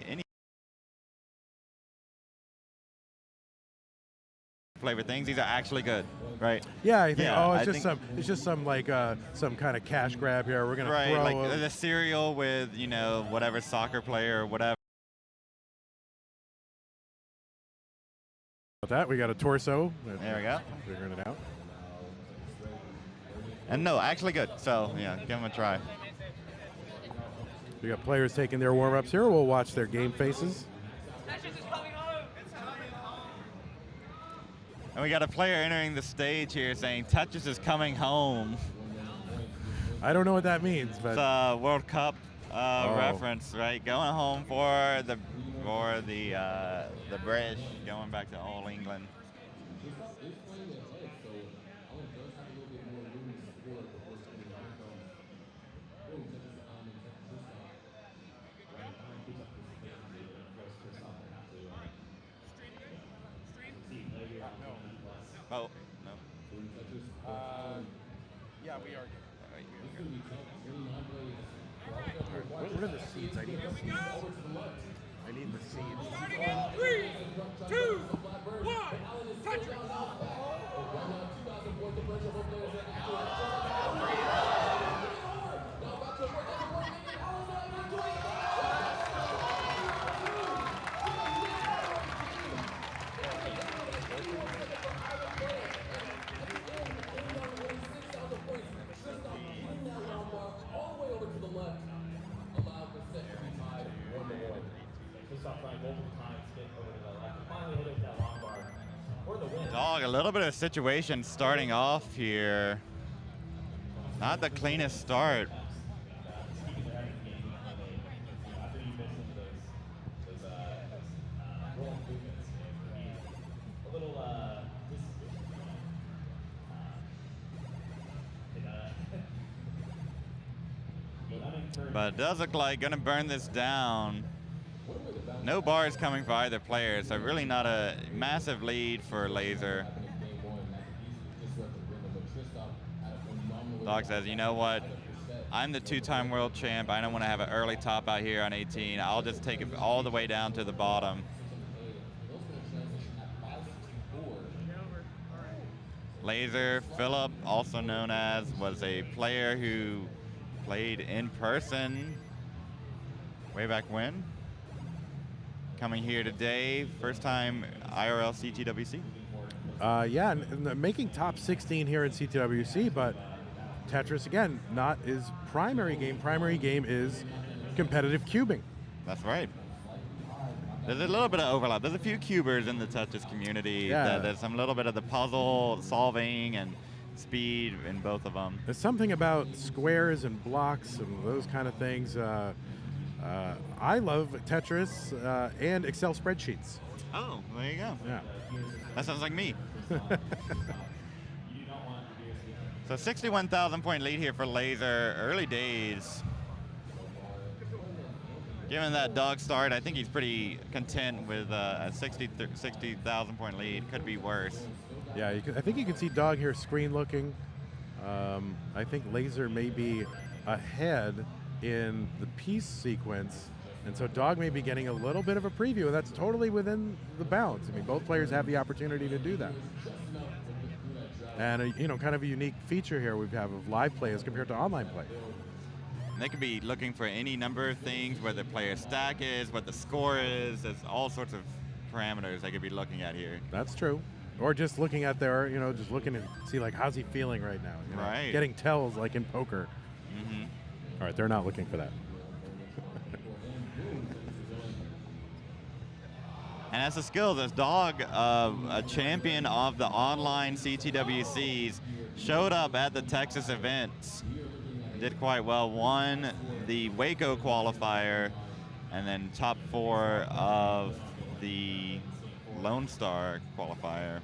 flavor things, these are actually good, right? Yeah, I think. Yeah, it's just some like some kind of cash grab here. We're gonna throw like the cereal with whatever soccer player or whatever. That we got a torso. There we go. Figuring it out. And no, actually good. So yeah, give them a try. We got players taking their warm-ups here. We'll watch their game faces. And we got a player entering the stage here saying Tetris is coming home. I don't know what that means, but it's a World Cup reference, right? Going home for the British, going back to All England. Oh, no. yeah, we are. What are the seeds? I need the seeds. I need the seeds. Starting in 3, 2, 1, Tetris! Dog, a little bit of a situation starting off here. Not the cleanest start. But it does look like gonna burn this down. No bars coming for either player, so really not a massive lead for Laser. Dog says, you know what? I'm the 2-time world champ. I don't want to have an early top out here on 18. I'll just take it all the way down to the bottom. Laser Phillip, also known as, was a player who played in person way back when. Coming here today, first time IRL CTWC. Yeah, and making top 16 here in CTWC, but Tetris, again, not his primary game. Primary game is competitive cubing. That's right. There's a little bit of overlap. There's a few cubers in the Tetris community. Yeah. There's some little bit of the puzzle solving and speed in both of them. There's something about squares and blocks and those kind of things. I love Tetris and Excel spreadsheets. Oh, there you go. Yeah. That sounds like me. So 61,000 point lead here for Laser. Early days. Given that dog start, I think he's pretty content with a 60,000 point lead. Could be worse. Yeah, I think you can see Dog here screen looking. I think Laser may be ahead in the piece sequence, and so Dog may be getting a little bit of a preview, and that's totally within the bounds. I mean, both players have the opportunity to do that. And kind of a unique feature here we have of live play as compared to online play. And they could be looking for any number of things, where the player stack is, what the score is. There's all sorts of parameters they could be looking at here. That's true. Or just looking at their, just looking to see, like, how's he feeling right now? Right. Getting tells like in poker. Mm-hmm. All right, they're not looking for that. And as a skill, this Dog, a champion of the online CTWCs, showed up at the Texas events. Did quite well, won the Waco qualifier, and then top 4 of the Lone Star qualifier.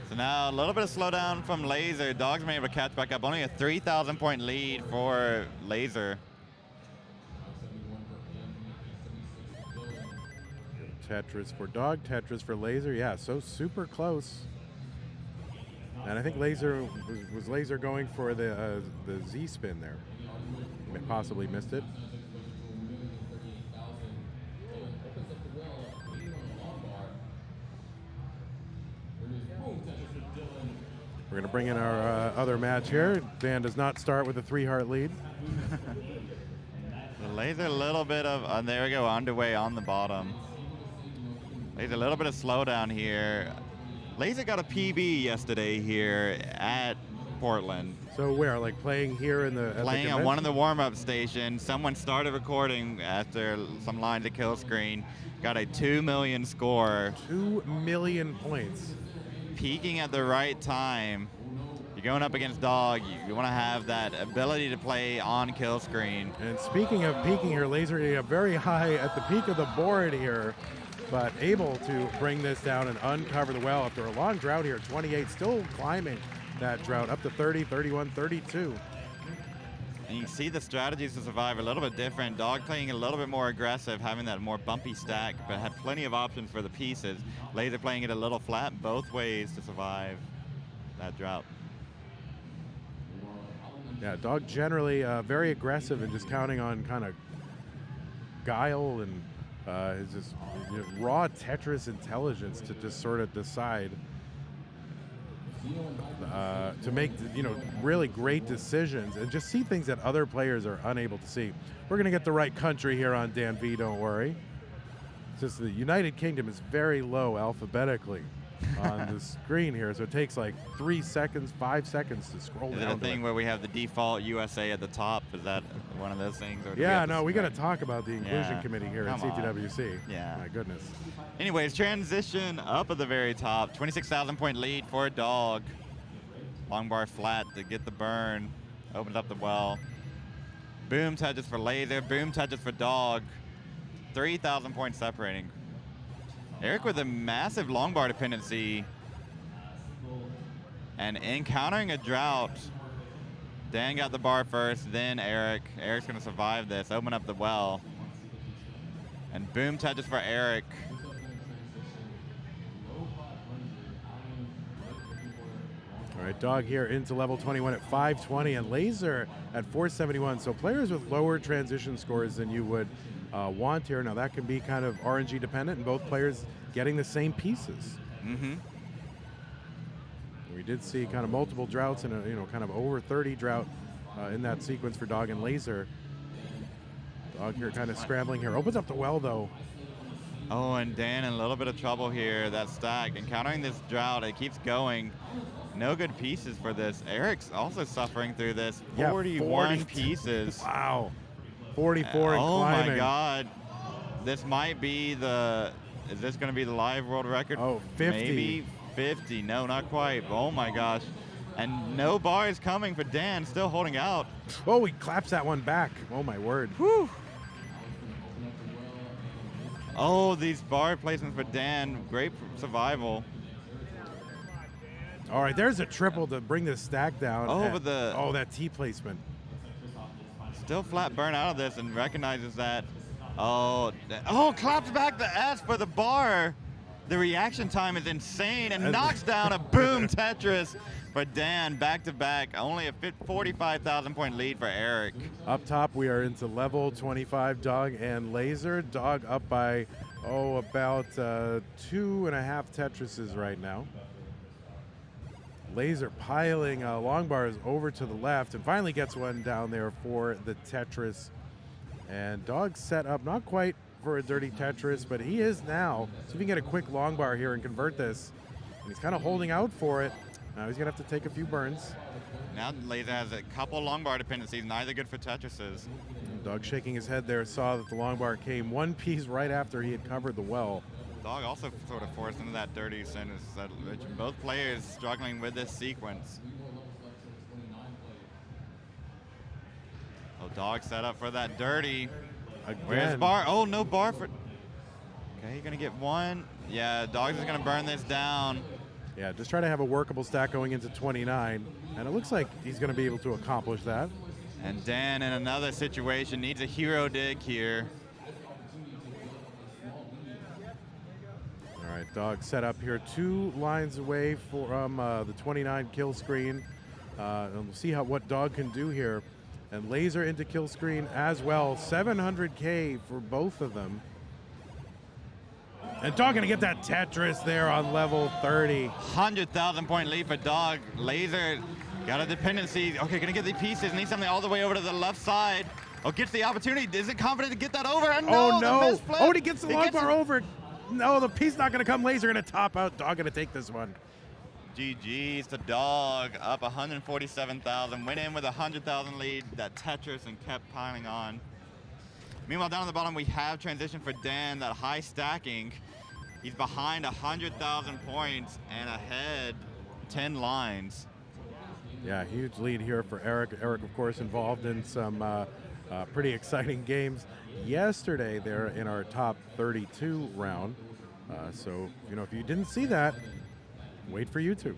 So now a little bit of slowdown from Laser. Dog's been able to catch back up. Only a 3,000 point lead for Laser. Tetris for Dog, Tetris for Laser. Yeah, so super close. And I think Laser was Laser going for the Z spin there. Possibly missed it. We're going to bring in our other match here. Dan does not start with a 3-heart lead. The Laser a little bit of, there we go, underway on the bottom. Laser a little bit of slowdown here. Laser got a PB yesterday here at Portland. So where, like playing here in the playing on one of the warm-up stations. Someone started recording after some lines of kill screen. Got a 2 million score. 2 million points. Peaking at the right time. You're going up against Dog. You want to have that ability to play on kill screen. And speaking of peaking here, Laser very high at the peak of the board here, but able to bring this down and uncover the well after a long drought here. 28, still climbing that drought up to 30, 31, 32. And you can see the strategies to survive a little bit different. Dog playing a little bit more aggressive, having that more bumpy stack, but had plenty of options for the pieces. Laser playing it a little flat both ways to survive that drought. Yeah, Dog generally very aggressive and just counting on kind of guile and his just raw Tetris intelligence to just sort of decide to make really great decisions and just see things that other players are unable to see. We're going to get the right country here on Dan V, don't worry. It's just the United Kingdom is very low alphabetically on the screen here, so it takes like 3 seconds, 5 seconds to scroll down. Is it a thing where we have the default USA at the top? Is that one of those things? Or yeah, no, we got to talk about the inclusion committee here at Come on. CTWC. Yeah. My goodness. Anyways, transition up at the very top. 26,000 point lead for Dog. Long bar flat to get the burn. Opens up the well. Boom touches for Laser. Boom touches for Dog. 3,000 points separating. Eric with a massive long bar dependency. And encountering a drought. Dan got the bar first, then Eric. Eric's going to survive this. Open up the well. And boom touches for Eric. All right, Dog here into level 21 at 520 and Laser at 471. So players with lower transition scores than you would want here. Now that can be kind of RNG dependent and both players getting the same pieces. Mm-hmm. We did see kind of multiple droughts and a kind of over 30 drought in that sequence for Dog and Laser. Dog here kind of scrambling here. Opens up the well though. Oh, and Dan in a little bit of trouble here. That stack, encountering this drought, it keeps going. No good pieces for this. Eric's also suffering through this. 41 pieces. Wow. 44 and climbing. Oh my God. This might be is this going to be the live world record? Oh, 50. Maybe 50. No, not quite. Oh my gosh. And no bar is coming for Dan, still holding out. Oh, he claps that one back. Oh my word. Whew. Oh, these bar placements for Dan, great survival. All right, there's a triple to bring the stack down. Over the... Oh, that T placement. Still flat burn out of this and recognizes that. Oh, claps back the S for the bar. The reaction time is insane and knocks down a boom Tetris for Dan back to back. Only a 45,000 point lead for Eric. Up top, we are into level 25, Dog and Laser. Dog up by, about 2.5 Tetrises right now. Laser piling long bars over to the left and finally gets one down there for the Tetris. And Dog set up not quite for a dirty Tetris, but he is now. See if he can get a quick long bar here and convert this. And he's kind of holding out for it. Now he's gonna have to take a few burns. Now Laser has a couple long bar dependencies, neither good for Tetrises. Dog shaking his head there, saw that the long bar came one piece right after he had covered the well. Dog also sort of forced into that dirty sentence. Both players struggling with this sequence. Oh, Dog set up for that dirty. Again. Where's bar? Oh, no bar for... Okay, you're going to get one. Yeah, Dog's is going to burn this down. Yeah, just try to have a workable stack going into 29. And it looks like he's going to be able to accomplish that. And Dan, in another situation, needs a hero dig here. All right, Dog set up here 2 lines away from the 29 kill screen. And we'll see what Dog can do here. And Laser into kill screen as well. 700K for both of them. And Dog gonna get that Tetris there on level 30. 100,000 point lead for Dog. Laser got a dependency. Okay, gonna get the pieces. Needs something all the way over to the left side. Oh, gets the opportunity. Isn't confident to get that over. And Oh no! The misflip. Oh, he gets the long bar over. No, the piece not gonna come. Laser gonna top out. Dog gonna take this one. GG's to Dog, up 147,000. Went in with a 100,000 lead, that Tetris, and kept piling on. Meanwhile, down on the bottom, we have transition for Dan, that high stacking. He's behind 100,000 points and ahead 10 lines. Yeah, huge lead here for Eric. Eric, of course, involved in some pretty exciting games yesterday there in our top 32 round. So, if you didn't see that, wait for YouTube.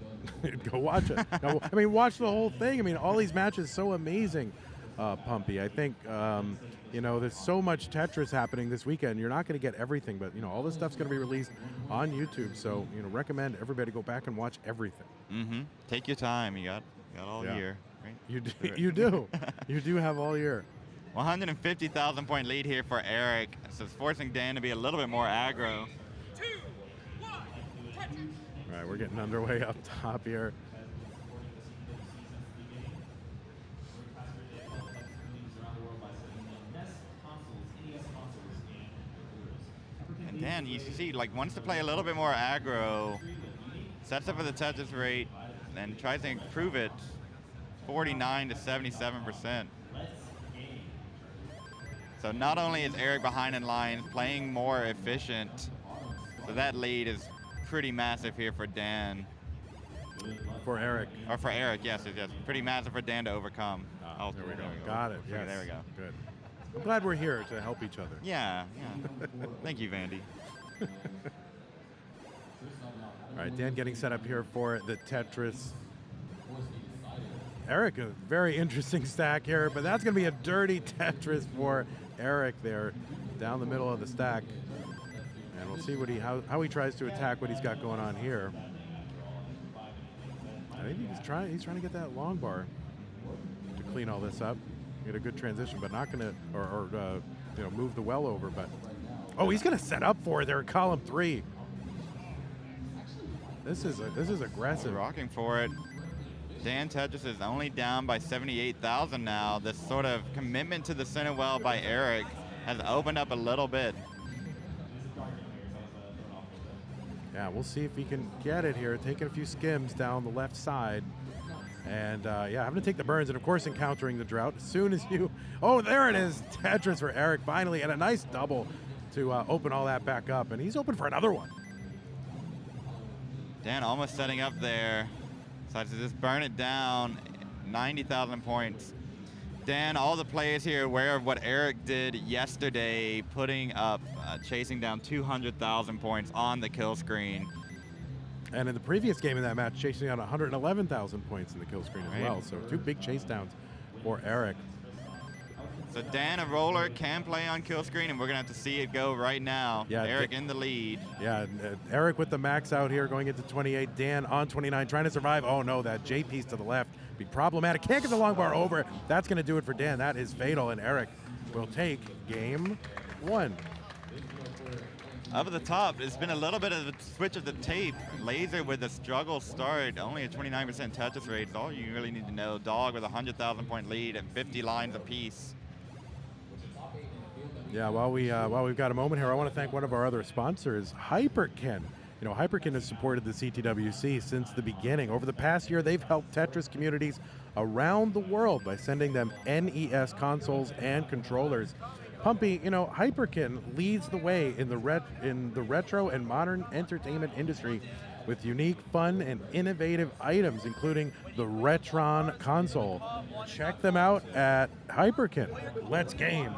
Go watch it. No, watch the whole thing. All these matches so amazing, Pumpy. I think, there's so much Tetris happening this weekend. You're not going to get everything, but, all this stuff's going to be released on YouTube. So, recommend everybody go back and watch everything. Mm-hmm. Take your time. You got all year. Right? You do. You do have all year. 150,000 point lead here for Eric. So it's forcing Dan to be a little bit more aggro. 2, 1, Tetris. All right, we're getting underway up top here. And Dan, you see, wants to play a little bit more aggro, sets up for the Tetris rate, and tries to improve it 49 to 77%. So not only is Eric behind in lines, playing more efficient, so that lead is pretty massive here for Dan. For Eric. Or for Eric, yes. Pretty massive for Dan to overcome. There we go. Got it. Yes. There we go. Good. I'm glad we're here to help each other. Yeah. Thank you, Vandy. All right, Dan getting set up here for the Tetris. Eric, a very interesting stack here, but that's going to be a dirty Tetris for Eric there down the middle of the stack. And we'll see how he tries to attack what he's got going on here. I think he's trying to get that long bar to clean all this up. Get a good transition, but not going to move the well over. But he's going to set up for it there in column 3. This is aggressive. Rocking for it. Dan Tetris is only down by 78,000 now. This sort of commitment to the center well by Eric has opened up a little bit. Yeah, we'll see if he can get it here. Taking a few skims down the left side. And, having to take the burns and, of course, encountering the drought. As soon as you... Oh, there it is. Tetris for Eric finally. And a nice double to open all that back up. And he's open for another one. Dan almost setting up there. Decides to just burn it down. 90,000 points. Dan, all the players here aware of what Eric did yesterday, putting up, chasing down 200,000 points on the kill screen. And in the previous game in that match, chasing out 111,000 points in the kill screen as well. So 2 big chase downs for Eric. So Dan, a roller, can play on kill screen, and we're going to have to see it go right now. Yeah, Eric in the lead. Yeah, Eric with the max out here going into 28. Dan on 29, trying to survive. Oh no, that J piece to the left. Be problematic. Can't get the long bar over. That's going to do it for Dan. That is fatal, and Eric will take game 1. Up at the top, it's been a little bit of a switch of the tape. Laser with a struggle start, only a 29% Tetris rate. It's all you really need to know. Dog with a 100,000 point lead and 50 lines apiece. Yeah, while we've got a moment here, I want to thank one of our other sponsors, Hyperkin. You know, Hyperkin has supported the CTWC since the beginning. Over the past year, they've helped Tetris communities around the world by sending them NES consoles and controllers. Pumpy, you know, Hyperkin leads the way in the retro and modern entertainment industry with unique, fun, and innovative items, including the Retron console. Check them out at Hyperkin. Let's game.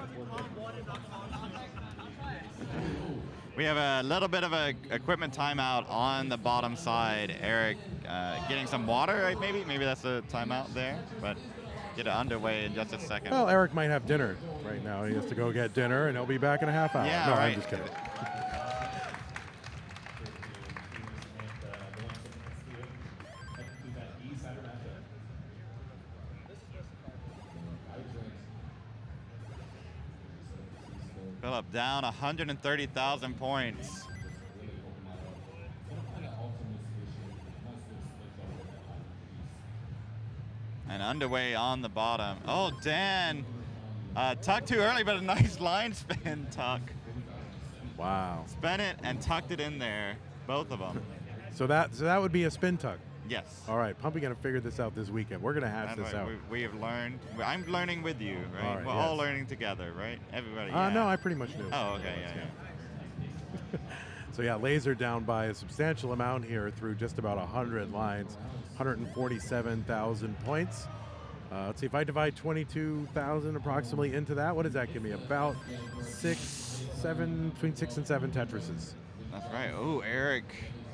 We have a little bit of a equipment timeout on the bottom side. Eric getting some water, right? Maybe that's a timeout there, but get it underway in just a second. Well, Eric might have dinner right now. He has to go get dinner, and he'll be back in a half hour. Yeah, no, right. I'm just kidding. Philip down 130,000 points. And underway on the bottom. Oh, Dan. Tucked too early, but a nice line spin tuck. Wow. Spun it and tucked it in there, both of them. So that would be a spin tuck. Yes. All right, Pumpy gonna figure this out this weekend. We're gonna hash this out. We have learned. I'm learning with you, right? All right, We're all learning together, right? Everybody. Yeah. No, I pretty much knew. Oh, okay, yeah. So yeah, Laser down by a substantial amount here through just about 100 lines, 147,000 points. Let's see if I divide 22,000 approximately into that. What does that give me? About between 6 and 7 Tetrises. That's right. Oh, Eric,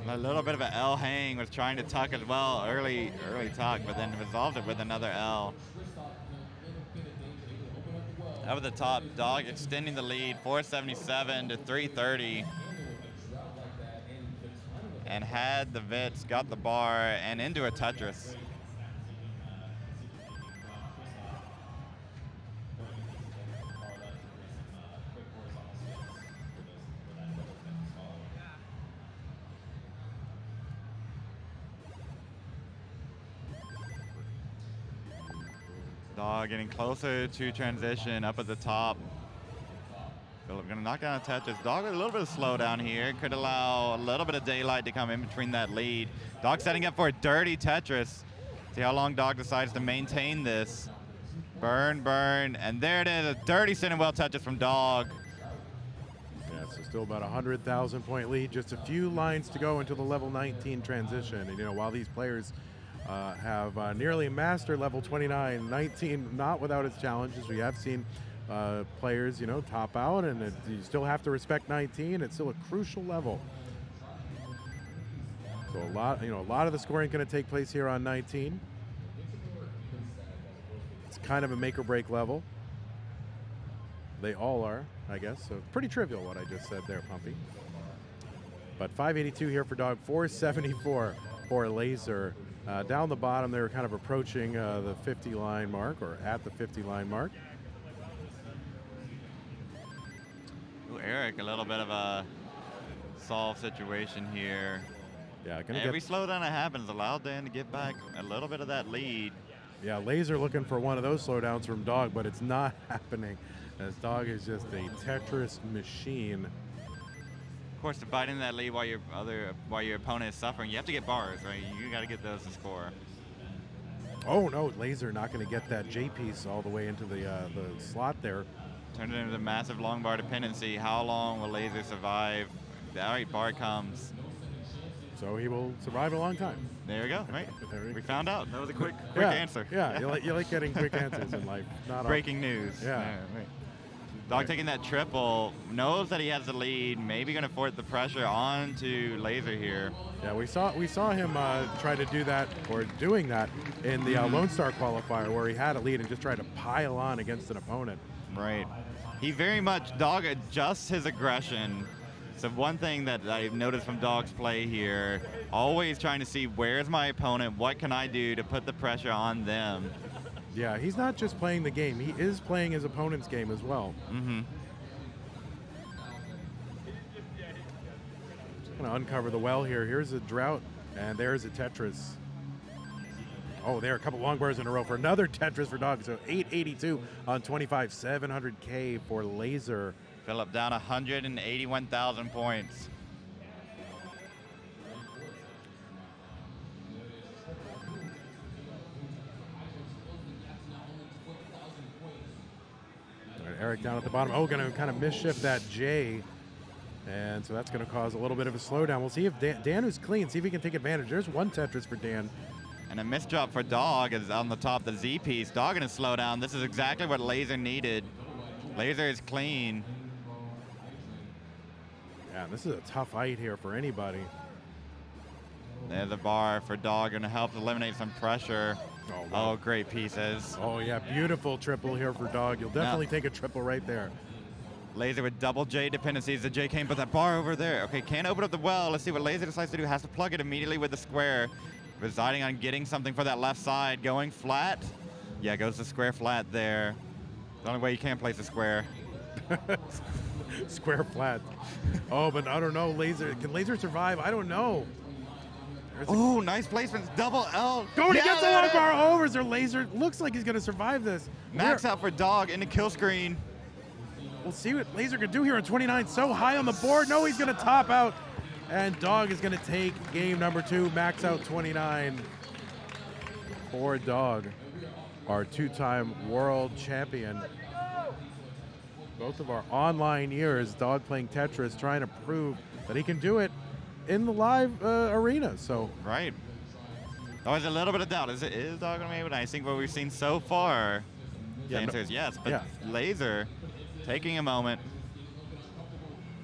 a little bit of an L hang, was trying to tuck as well, early tuck, but then resolved it with another L. Over the top, Dog extending the lead, 477 to 330. And had the Vits, got the bar, and into a Tetris. Dog getting closer to transition up at the top. Philip gonna knock down a Tetris. Dog with a little bit of slowdown here. Could allow a little bit of daylight to come in between that lead. Dog setting up for a dirty Tetris. See how long Dog decides to maintain this. Burn, and there it is, a dirty Cinnamon Tetris from Dog. Yeah, so still about 100,000 point lead. Just a few lines to go into the level 19 transition. And you know, while these players have nearly mastered level 29, 19 not without its challenges. We have seen players, you know, top out, and you still have to respect 19. It's still a crucial level. So a lot of the scoring going to take place here on 19. It's kind of a make or break level. They all are, I guess. So pretty trivial what I just said there, Pumpy. But 582 here for Dog, 474 for Laser. Down the bottom, they were kind of approaching the 50 line mark, or at the 50 line mark. Ooh, Eric, a little bit of a solve situation here. Yeah, every slowdown that happens allowed Dan to get back a little bit of that lead. Yeah, Laser looking for one of those slowdowns from Dog, but it's not happening, as Dog is just a Tetris machine. Of course, dividing that lead while your opponent is suffering, you have to get bars, right? You got to get those to score. Oh no, Laser not going to get that J piece all the way into the slot there. Turned it into the massive long bar dependency. How long will Laser survive? The outright bar comes. So he will survive a long time. There we go, right? We found out. That was a quick yeah, answer. Yeah, you like getting quick answers in life. Not breaking news. Yeah. Right. Dog taking that triple, knows that he has the lead, maybe going to force the pressure onto Laser here. Yeah, we saw him try to do that, or doing that, in the Lone Star qualifier, where he had a lead and just tried to pile on against an opponent. Right. He very much, Dog adjusts his aggression. So one thing that I've noticed from Dog's play here, always trying to see where's my opponent, what can I do to put the pressure on them. Yeah, he's not just playing the game, he is playing his opponent's game as well. Mm-hmm. Just gonna uncover the well here. Here's a drought, and there's a Tetris. Oh, there are a couple long bars in a row for another Tetris for Dog. So 882 on 25, 700K for Laser. Philip down 181,000 points. All right, Eric down at the bottom. Oh, gonna kind of misshift that J. And so that's gonna cause a little bit of a slowdown. We'll see if Dan, who's clean, see if he can take advantage. There's one Tetris for Dan. And a misdrop for Dog is on the top of the Z piece. Dog gonna slow down. This is exactly what Laser needed. Laser is clean. Yeah, this is a tough height here for anybody. There's a bar for Dog, gonna help eliminate some pressure. Oh, wow. Oh, great pieces. Oh yeah, beautiful triple here for Dog. You'll definitely take a triple right there. Laser with double J dependencies. The J can't put that bar over there. Okay, can't open up the well. Let's see what Laser decides to do. Has to plug it immediately with the square. Residing on getting something for that left side. Going flat. Yeah, goes the square flat there. The only way you can place a square. Square flat. Oh, but I don't know. Laser, can Laser survive? I don't know. Oh, nice placement. Double L. Going Yeah, against the there long it is. bar overs. Or Laser looks like he's going to survive this. Max out for Dog in the kill screen. We'll see what Laser can do here on 29. So high on the board. No, he's going to top out. And Dog is going to take game number 2. Max out 29 for Dog, our 2-time world champion. Both of our online years, Dog playing Tetris, trying to prove that he can do it in the live arena. So Right. Always a little bit of doubt. Is Dog going to be able to? I think what we've seen so far, the Yeah, answer no- is yes. But yeah. Laser taking a moment.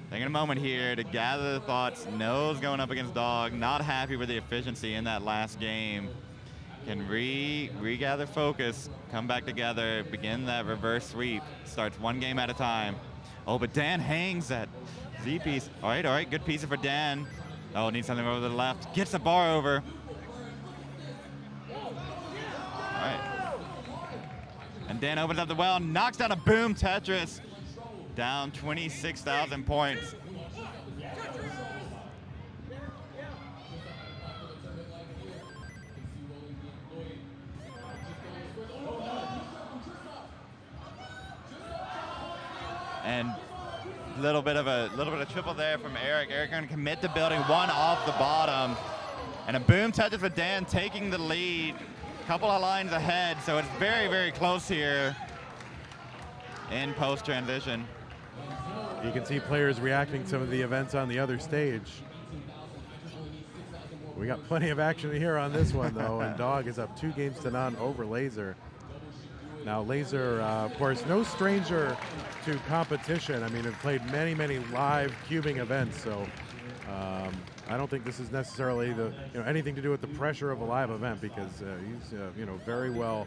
Taking a moment here to gather the thoughts. Knows going up against Dog. Not happy with the efficiency in that last game. Can regather focus, come back together, begin that reverse sweep. Starts one game at a time. Oh, but Dan hangs that Z piece. All right, good piece for Dan. Oh, needs something over to the left. Gets the bar over. All right. And Dan opens up the well, knocks down a boom Tetris. Down 26,000 points. And little bit of a triple there from Eric. Eric going to commit to building one off the bottom. And a boom Tetris for Dan taking the lead. Couple of lines ahead, so it's very, very close here in post-transition. you can see players reacting to some of the events on the other stage. We got plenty of action here on this one, though, and Dog is up 2-0 over Laser. Now, Laser, of course, no stranger to competition. I mean, have played many, many live cubing events, so I don't think this is necessarily anything to do with the pressure of a live event, because he's very well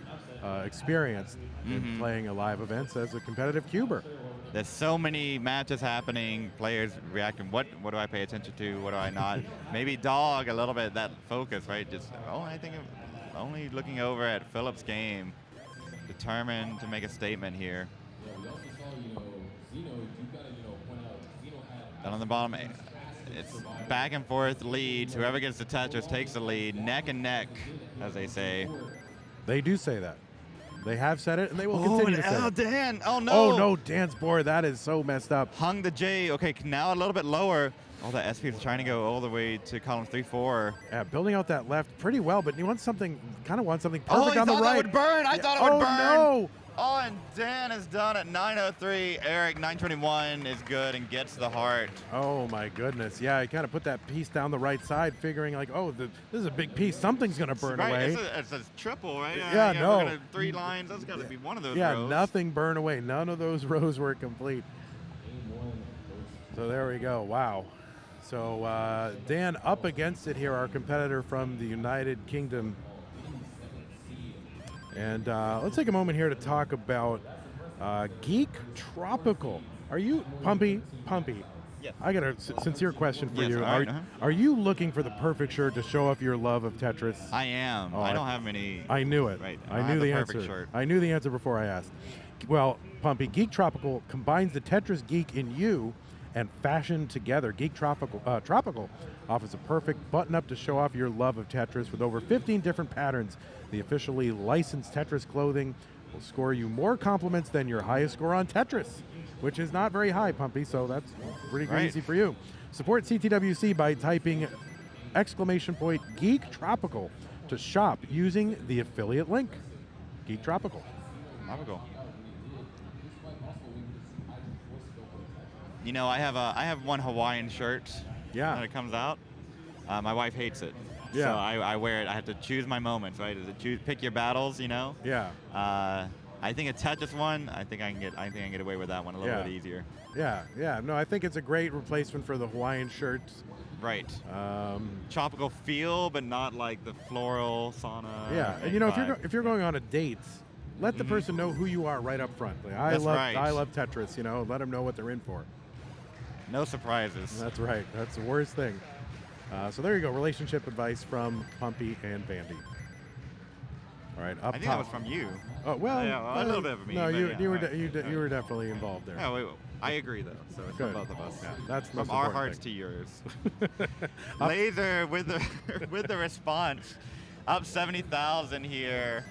experienced in playing a live events as a competitive cuber. There's so many matches happening, players reacting. What do I pay attention to? What do I not? Maybe Dog a little bit that focus, right? Just I think only looking over at Philip's game, determined to make a statement here. Down on the bottom, it's back and forth leads. Whoever gets the Tetris takes the lead, neck and neck, as they say. They do say that. They have said it, and they will continue to say it. Dan! Oh no! Oh no, Dan's board, that is so messed up. Hung the J. Okay, now a little bit lower. Oh, the SP is trying to go all the way to column 3-4. Yeah, building out that left pretty well, but he wants something, kind of wants something Oh, perfect he on the thought right. that would burn. I thought it would burn. Oh no! Oh, and Dan is done at 9:03. Eric, 9:21 is good and gets the heart. Oh my goodness. Yeah, he kind of put that piece down the right side, figuring like, oh, this is a big piece. Something's going to burn away. It's a triple, right? Yeah, no. Looking at 3 lines. That's got to be one of those Yeah, rows. nothing burned away. None of those rows were complete. So there we go. Wow. So Dan up against it here, our competitor from the United Kingdom. And let's take a moment here to talk about Geek Tropical. Are you, Pumpy? Yes. I got a sincere question for Yes, you. all right, Are you looking for the perfect shirt to show off your love of Tetris? I am. Oh, I don't have many. I knew it. Right. I knew the answer. Shirt. I knew the answer before I asked. Well, Pumpy, Geek Tropical combines the Tetris geek in you and fashion together. Geek Tropical offers a perfect button-up to show off your love of Tetris with over 15 different patterns. The officially licensed Tetris clothing will score you more compliments than your highest score on Tetris, which is not very high, Pumpy, so that's pretty easy for you. Support CTWC by typing !Geek Tropical to shop using the affiliate link. Geek Tropical. Tropical. You know, I have one Hawaiian shirt. Yeah. When it comes out, my wife hates it. Yeah. So I wear it. I have to choose my moments, right? Is it pick your battles, you know? Yeah. I think a Tetris one. I think I can get away with that one a little bit easier. Yeah. No, I think it's a great replacement for the Hawaiian shirt. Right. Tropical feel, but not like the floral sauna. Yeah, and you know, if you're going on a date, let the person know who you are right up front. Like, I love Tetris. You know, let them know what they're in for. No surprises. That's right. That's the worst thing. So there you go. Relationship advice from Pumpy and Vandy. All right, up I think top. that was from you. Oh well, a little bit of me. No, you yeah, were definitely involved there. Yeah, I agree though. So it's from both of us. Yeah, that's the from most our important hearts thing. to yours. Laser with the response, up 70,000 here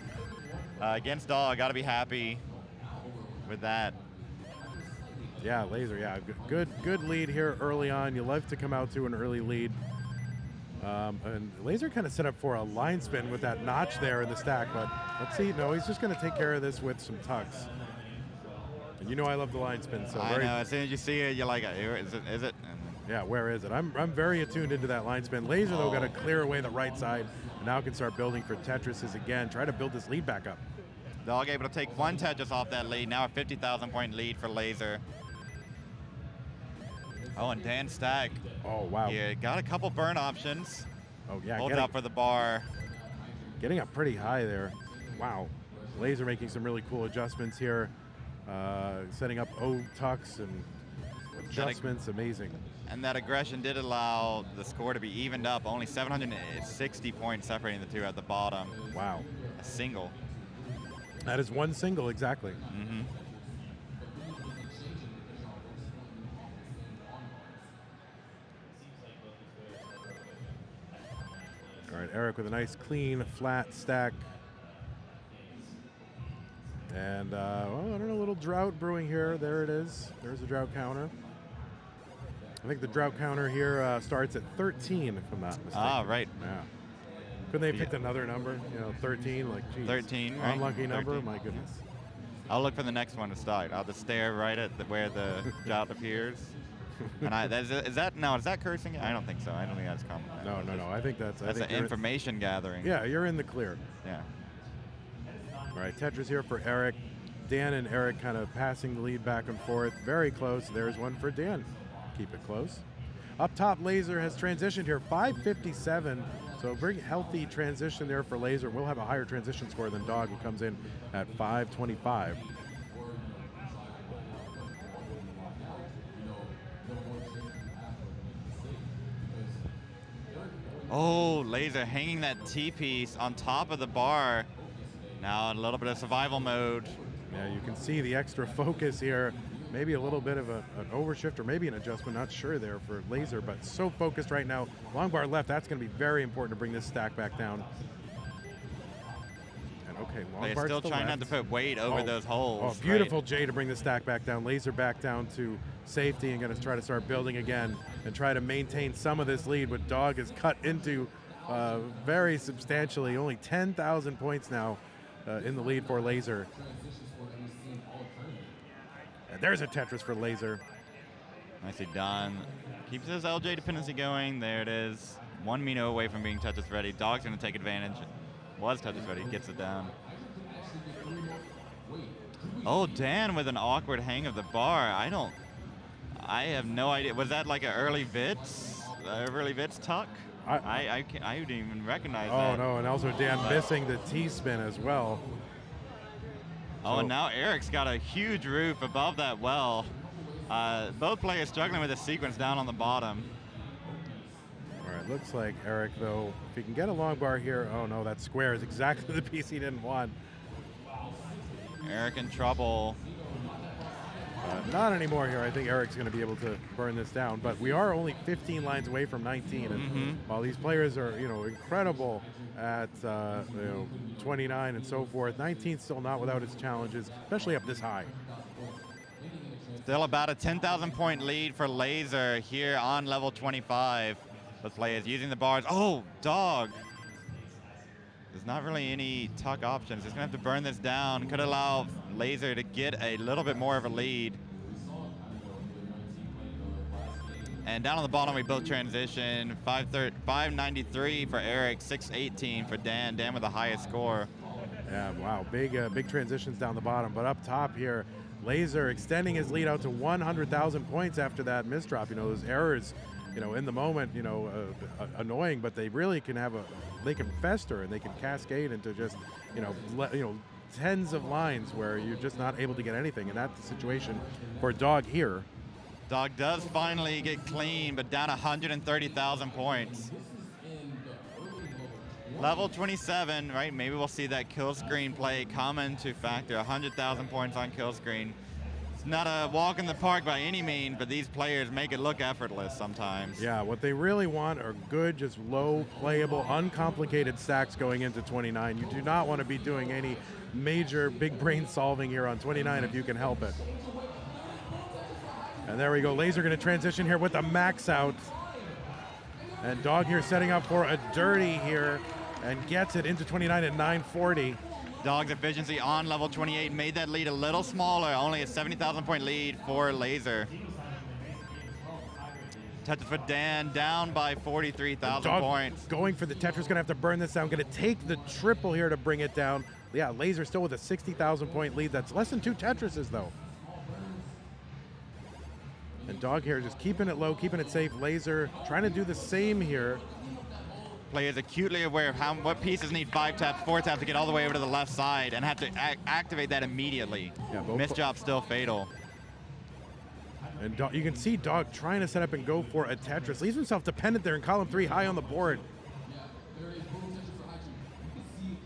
against Dog. Got to be happy with that. Yeah, Laser. Yeah, good lead here early on. You love to come out to an early lead. And Laser kind of set up for a line spin with that notch there in the stack, but let's see. No, he's just going to take care of this with some tucks. And you know I love the line spin, so I know. As soon as you see it, you're like, is it? And yeah, where is it? I'm very attuned into that line spin. Laser though got to clear away the right side, and now can start building for Tetris again. Try to build this lead back up. Dog able to take one Tetris off that lead. Now a 50,000 point lead for Laser. Oh, and Dan Stack. Oh, wow. Yeah, got a couple burn options. Oh, yeah. Holds out for the bar. Getting up pretty high there. Wow. Laser making some really cool adjustments here. Setting up O-tucks and adjustments. Amazing. And that aggression did allow the score to be evened up. Only 760 points separating the two at the bottom. Wow. A single. That is one single, exactly. Mm-hmm. All right, Eric with a nice, clean, flat stack. And, well, I don't know, a little drought brewing here. There it is. There's a drought counter. I think the drought counter here starts at 13, if I'm not mistaken. Ah, right. Yeah. Couldn't they have picked another number? You know, 13, like, geez. 13, right? Unlucky number? 13. My goodness. I'll look for the next one to start. I'll just stare right at where the drought appears. And is that cursing? I don't think so. I don't think that's common. No. I think that's an information gathering. Yeah, you're in the clear. Yeah. All right, Tetris here for Eric. Dan and Eric kind of passing the lead back and forth. Very close. There's one for Dan. Keep it close. Up top, Laser has transitioned here, 557. So very healthy transition there for Laser. We'll have a higher transition score than Dog, who comes in at 525. Oh, Laser hanging that T-piece on top of the bar. Now in a little bit of survival mode. Yeah, you can see the extra focus here. Maybe a little bit of an overshift or maybe an adjustment, not sure there for Laser, but so focused right now. Long bar left, that's going to be very important to bring this stack back down. And okay, long bar still trying not to put weight over those holes. Oh, beautiful J to bring the stack back down. Laser back down to safety and going to try to start building again and try to maintain some of this lead, but Dog is cut into very substantially. Only 10,000 points now in the lead for Laser. There's a Tetris for Laser. Nicely done. Keeps his LJ dependency going. There it is. 1 Mino away from being Tetris ready. Dog's going to take advantage. Was Tetris ready. Gets it down. Oh, Dan with an awkward hang of the bar. I have no idea. Was that like an early Vitz? Early Vitz tuck? I didn't even recognize that. Oh, no, and also Dan missing the T-spin as well. Oh, and now Eric's got a huge roof above that well. Both players struggling with the sequence down on the bottom. All right, looks like Eric, though, if he can get a long bar here. Oh, no, that square is exactly the piece he didn't want. Eric in trouble. Not anymore here. I think Eric's going to be able to burn this down, but we are only 15 lines away from 19. And while these players are, incredible at 29 and so forth, 19's still not without its challenges, especially up this high. Still about a 10,000 point lead for Laser here on level 25. Those players using the bars. Oh, Dog. There's not really any tuck options. Just gonna have to burn this down. Could allow Laser to get a little bit more of a lead. And down on the bottom, we both transition. 593 for Eric, 618 for Dan. Dan with the highest score. Yeah, wow, big transitions down the bottom. But up top here, Laser extending his lead out to 100,000 points after that misdrop. Those errors, in the moment, annoying, but they really can they can fester and they can cascade into just, tens of lines where you're just not able to get anything. And that's the situation for Dog here. Dog does finally get clean, but down 130,000 points. Level 27, right? Maybe we'll see that kill screen play come into factor. 100,000 points on kill screen. It's not a walk in the park by any means, but these players make it look effortless sometimes. Yeah, what they really want are good, just low, playable, uncomplicated stacks going into 29. You do not want to be doing any major big brain solving here on 29 if you can help it. And there we go. Laser going to transition here with a max out. And Dog here setting up for a dirty here and gets it into 29 at 940. Dog's efficiency on level 28 made that lead a little smaller, only a 70,000 point lead for Laser. Tetris for Dan, down by 43,000 points. Going for the Tetris, gonna have to burn this down. Gonna take the triple here to bring it down. Yeah, Laser still with a 60,000 point lead. That's less than 2 Tetrises though. And Dog here just keeping it low, keeping it safe. Laser trying to do the same here. Players acutely aware of what pieces need 5 taps, 4 taps to get all the way over to the left side and have to activate that immediately. Yeah, Missed job still fatal. And Dog, you can see Dog trying to set up and go for a Tetris. Leaves himself dependent there in column 3, high on the board.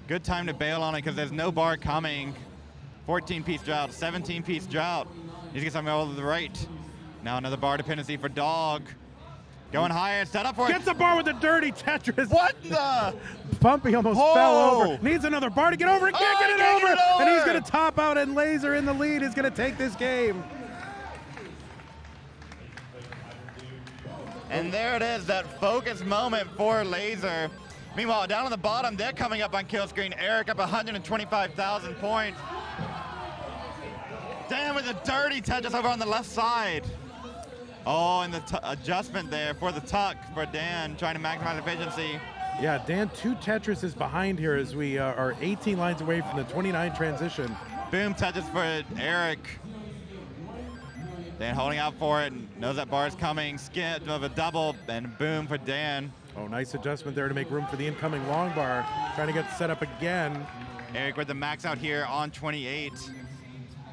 Good time to bail on it because there's no bar coming. 14-piece drought, 17-piece drought. Needs to get something over to the right. Now another bar dependency for Dog. Going higher, set up for it. Gets the bar with a dirty Tetris. What the? Pumpy almost fell over. Needs another bar to get over. Can't get it over. And he's going to top out, and Laser in the lead is going to take this game. And there it is, that focus moment for Laser. Meanwhile, down on the bottom, they're coming up on kill screen. Eric up 125,000 points. Dan with a dirty Tetris over on the left side. Oh, and the adjustment there for the tuck for Dan, trying to maximize efficiency. Yeah, Dan, 2 Tetrises behind here as we are 18 lines away from the 29 transition. Boom, Tetris for Eric. Dan holding out for it, knows that bar is coming. Skip of a double, and boom for Dan. Oh, nice adjustment there to make room for the incoming long bar. Trying to get set up again. Eric with the max out here on 28.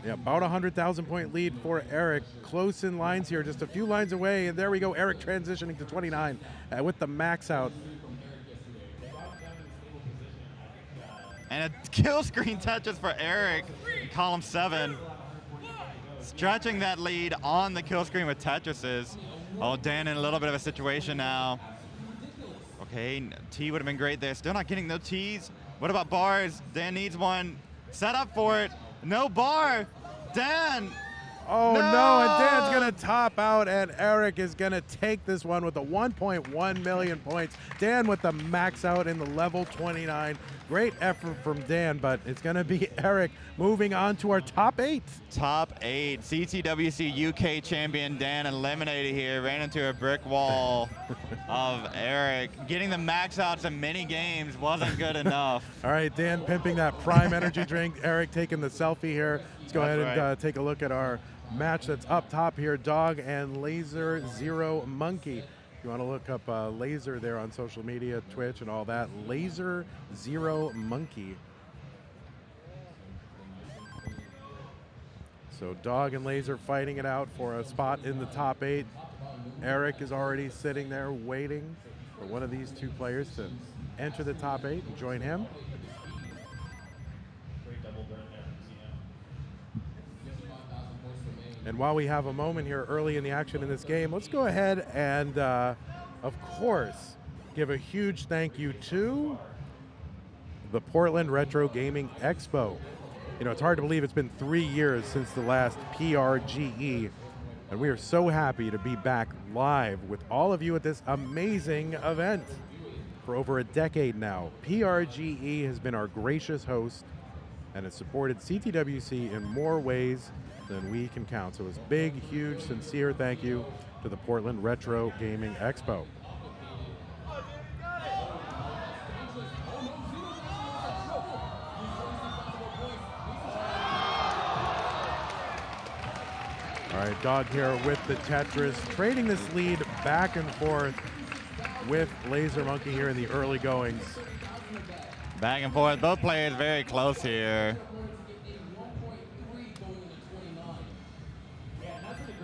Yeah, about 100,000 point lead for Eric. Close in lines here, just a few lines away. And there we go, Eric transitioning to 29 with the max out. And a kill screen Tetris for Eric in column 7. Stretching that lead on the kill screen with Tetrises. Oh, Dan in a little bit of a situation now. Okay, T would have been great there. Still not getting no Ts. What about bars? Dan needs one. Set up for it. No bar. Dan. Oh No! no, and Dan's gonna top out, and Eric is gonna take this one with the 1.1 million points. Dan with the max out in the level 29. Great effort from Dan, but it's gonna be Eric moving on to our top 8. Top 8. CTWC UK champion Dan eliminated here. Ran into a brick wall of Eric. Getting the max outs in many games wasn't good enough. All right, Dan pimping that prime energy drink. Eric taking the selfie here. Let's go ahead and take a look at our match that's up top here. Dog and Laser Zero Monkey. If you want to look up Laser there on social media, Twitch and all that. Laser Zero Monkey. So Dog and Laser fighting it out for a spot in the top 8. Eric is already sitting there waiting for one of these two players to enter the top 8 and join him. And while we have a moment here early in the action in this game, let's go ahead and, of course, give a huge thank you to the Portland Retro Gaming Expo. You know, it's hard to believe it's been 3 years since the last PRGE, and we are so happy to be back live with all of you at this amazing event. For over a decade now, PRGE has been our gracious host and has supported CTWC in more ways than we can count. So it's big, huge, sincere thank you to the Portland Retro Gaming Expo. All right, Dog here with the Tetris, trading this lead back and forth with Laser Monkey here in the early goings. Back and forth, both players very close here.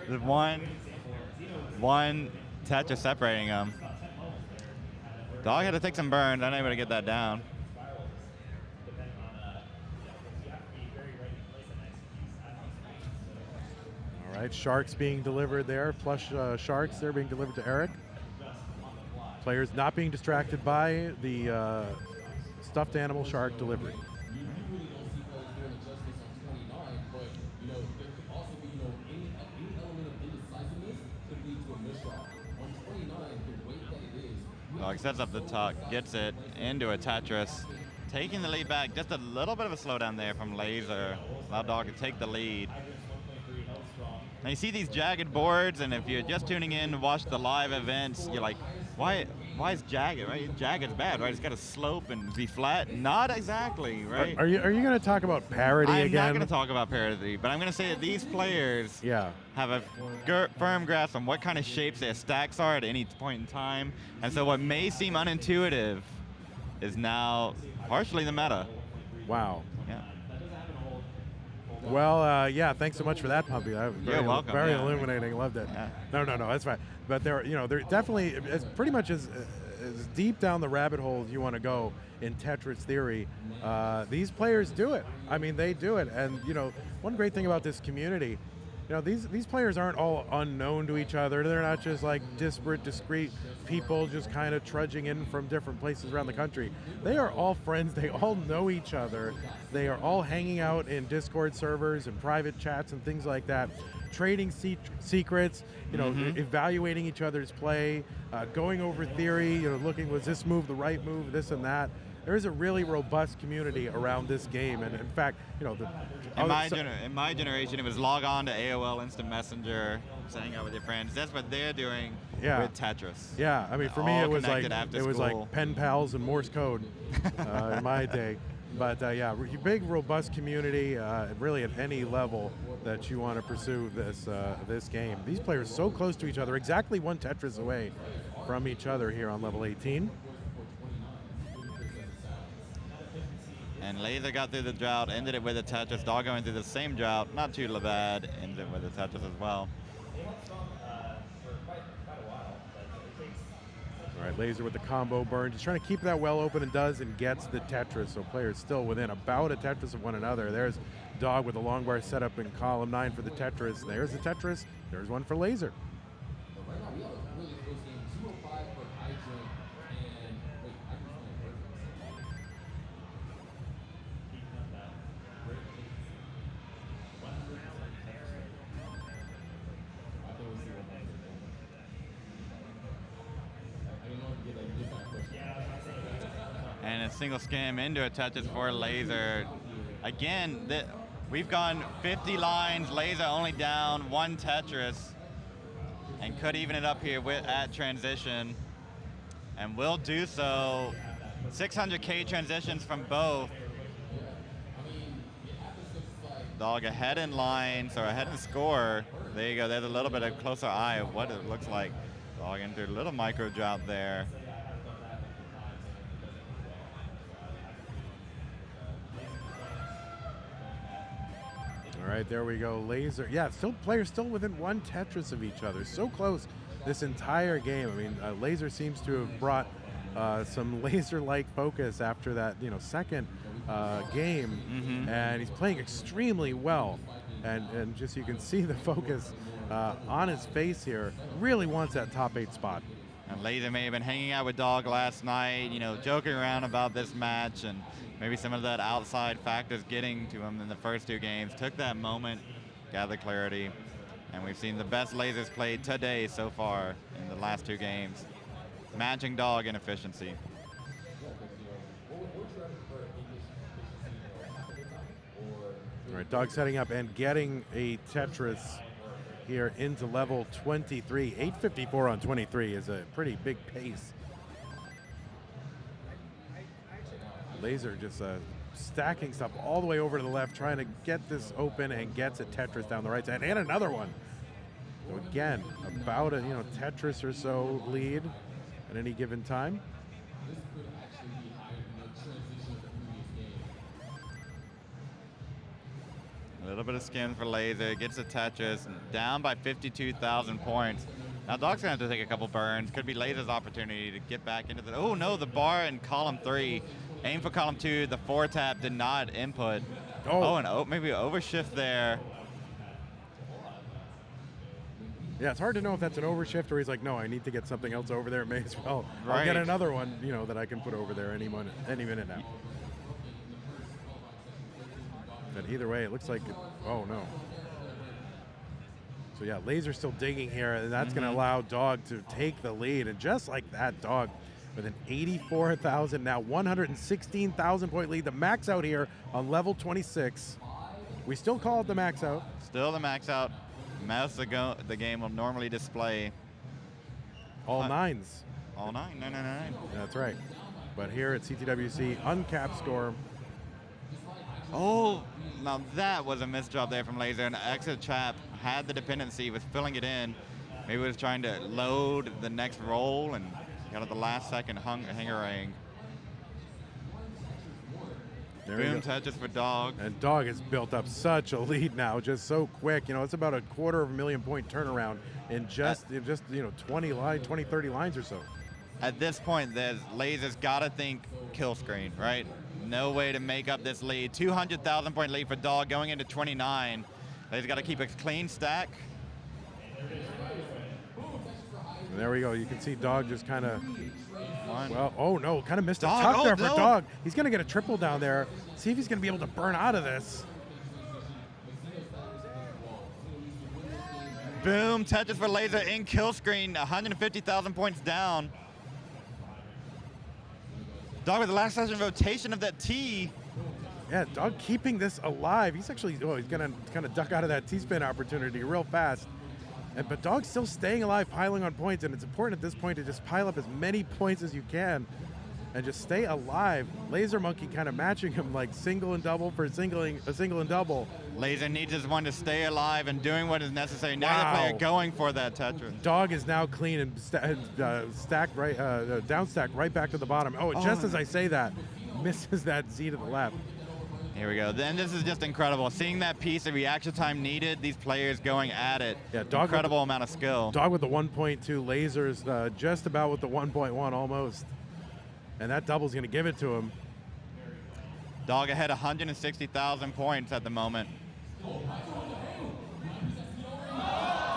There's one Tetris separating them. Dog had to take some burns, unable to get that down. All right, Sharks being delivered there, plush Sharks there being delivered to Eric. Players not being distracted by the stuffed animal shark delivery. Dog sets up the tuck, gets it into a Tetris, taking the lead back. Just a little bit of a slowdown there from Laser. Allowed Dog to take the lead. Now you see these jagged boards, and if you're just tuning in to watch the live events, you're like, why is jagged, right? Jagged's bad, right? It's got to slope and be flat. Not exactly, right? Are you going to talk about parity again? I'm not going to talk about parity, but I'm going to say that these players have a firm grasp on what kind of shapes their stacks are at any point in time. And so what may seem unintuitive is now partially the meta. Wow. Yeah. Well, yeah, thanks so much for that, Pumpy. You're welcome. Very illuminating. Loved it. Yeah. No, that's fine. But they're definitely, it's pretty much as deep down the rabbit hole as you want to go in Tetris theory. These players do it. I mean, they do it. And, one great thing about this community, these players aren't all unknown to each other. They're not just like disparate, discrete people just kind of trudging in from different places around the country. They are all friends. They all know each other. They are all hanging out in Discord servers and private chats and things like that, trading secrets, evaluating each other's play, going over theory, looking, was this move the right move, this and that. There is a really robust community around this game, and in fact, in my generation, it was log on to AOL Instant Messenger, hang out with your friends. That's what they're doing with Tetris. Yeah, I mean, for me, it was like pen pals and Morse code in my day. But yeah, big, robust community, really at any level that you want to pursue this game. These players so close to each other, exactly one Tetris away from each other here on level 18. And Laser got through the drought, ended it with a Tetris. Dog going through the same drought, not too bad, ended it with a Tetris as well. All right, Laser with the combo burn, just trying to keep that well open, and does, and gets the Tetris. So players still within about a Tetris of one another. There's Dog with the long bar set up in column 9 for the Tetris. There's the Tetris. There's one for Laser. And a single skim into a Tetris for Laser. Again, we've gone 50 lines, Laser only down 1 Tetris, and could even it up here at transition, and will do so. 600K transitions from both. Dog ahead in lines, or ahead in score. There you go, there's a little bit of closer eye of what it looks like. Dog into a little micro drop there. All right, there we go. Laser. Yeah, players still within 1 Tetris of each other. So close this entire game. I mean, Laser seems to have brought some laser-like focus after that, second game, and he's playing extremely well. And just you can see the focus on his face here. Really wants that top 8 spot. And Laser may have been hanging out with Dog last night, joking around about this match, and maybe some of that outside factors getting to him in the first 2 games. Took that moment, gathered clarity, and we've seen the best Lasers played today so far in the last 2 games. Matching Dog in efficiency. All right, Dog setting up and getting a Tetris here into level 23. 854 on 23 is a pretty big pace. Laser just stacking stuff all the way over to the left, trying to get this open, and gets a Tetris down the right side, and another one. So again, about a Tetris or so lead at any given time. A little bit of skin for Laser, gets a Tetris, down by 52,000 points. Now Dog's gonna have to take a couple burns. Could be Laser's opportunity to get back into the, oh no, the bar in column 3. Aim for column 2, the 4-tap did not input. And maybe an overshift there. Yeah, it's hard to know if that's an overshift or he's like, no, I need to get something else over there. May as well. Right. I'll get another one, that I can put over there any minute now. But either way, it looks like, oh no. So yeah, Laser still digging here, and that's going to allow Dog to take the lead. And just like that, Dog with an 84,000, now 116,000 point lead. The max out here on level 26. We still call it the max out. Still the max out. Mouse the game will normally display all 9s. All 9. That's right. But here at CTWC, uncapped score. Oh, now that was a missed drop there from Laser. And Exit Trap had the dependency, was filling it in. Maybe was trying to load the next roll and got at the last second hangerang. Boom touches for Dog. And Dog has built up such a lead now, just so quick. It's about a 250,000 point turnaround in just 20 lines, 20, 30 lines or so. At this point, Laser's got to think kill screen, right? No way to make up this lead. 200,000 point lead for Dog going into 29. Laser's got to keep a clean stack. And there we go. You can see Dog just kind of, kind of missed a Dog, tuck there for no. Dog. He's going to get a triple down there. See if he's going to be able to burn out of this. Boom, touches for Laser in kill screen, 150,000 points down. Dog with the last session rotation of that T. Yeah, Dog keeping this alive. He's actually, he's going to kind of duck out of that T-spin opportunity real fast. But Dog's still staying alive, piling on points, and it's important at this point to just pile up as many points as you can and just stay alive. Laser Monkey kind of matching him like single and double for a single and double. Laser needs his one to stay alive and doing what is necessary. Now the player going for that Tetris. Dog is now clean and stacked right, down stacked right back to the bottom. Just as I say that, misses that Z to the left. Here we go. Then this is just incredible. Seeing that piece of reaction time needed, these players going at it. Yeah, Dog incredible amount of skill. Dog with the 1.2, Lasers just about with the 1.1 almost. And that double's going to give it to him. Dog ahead 160,000 points at the moment.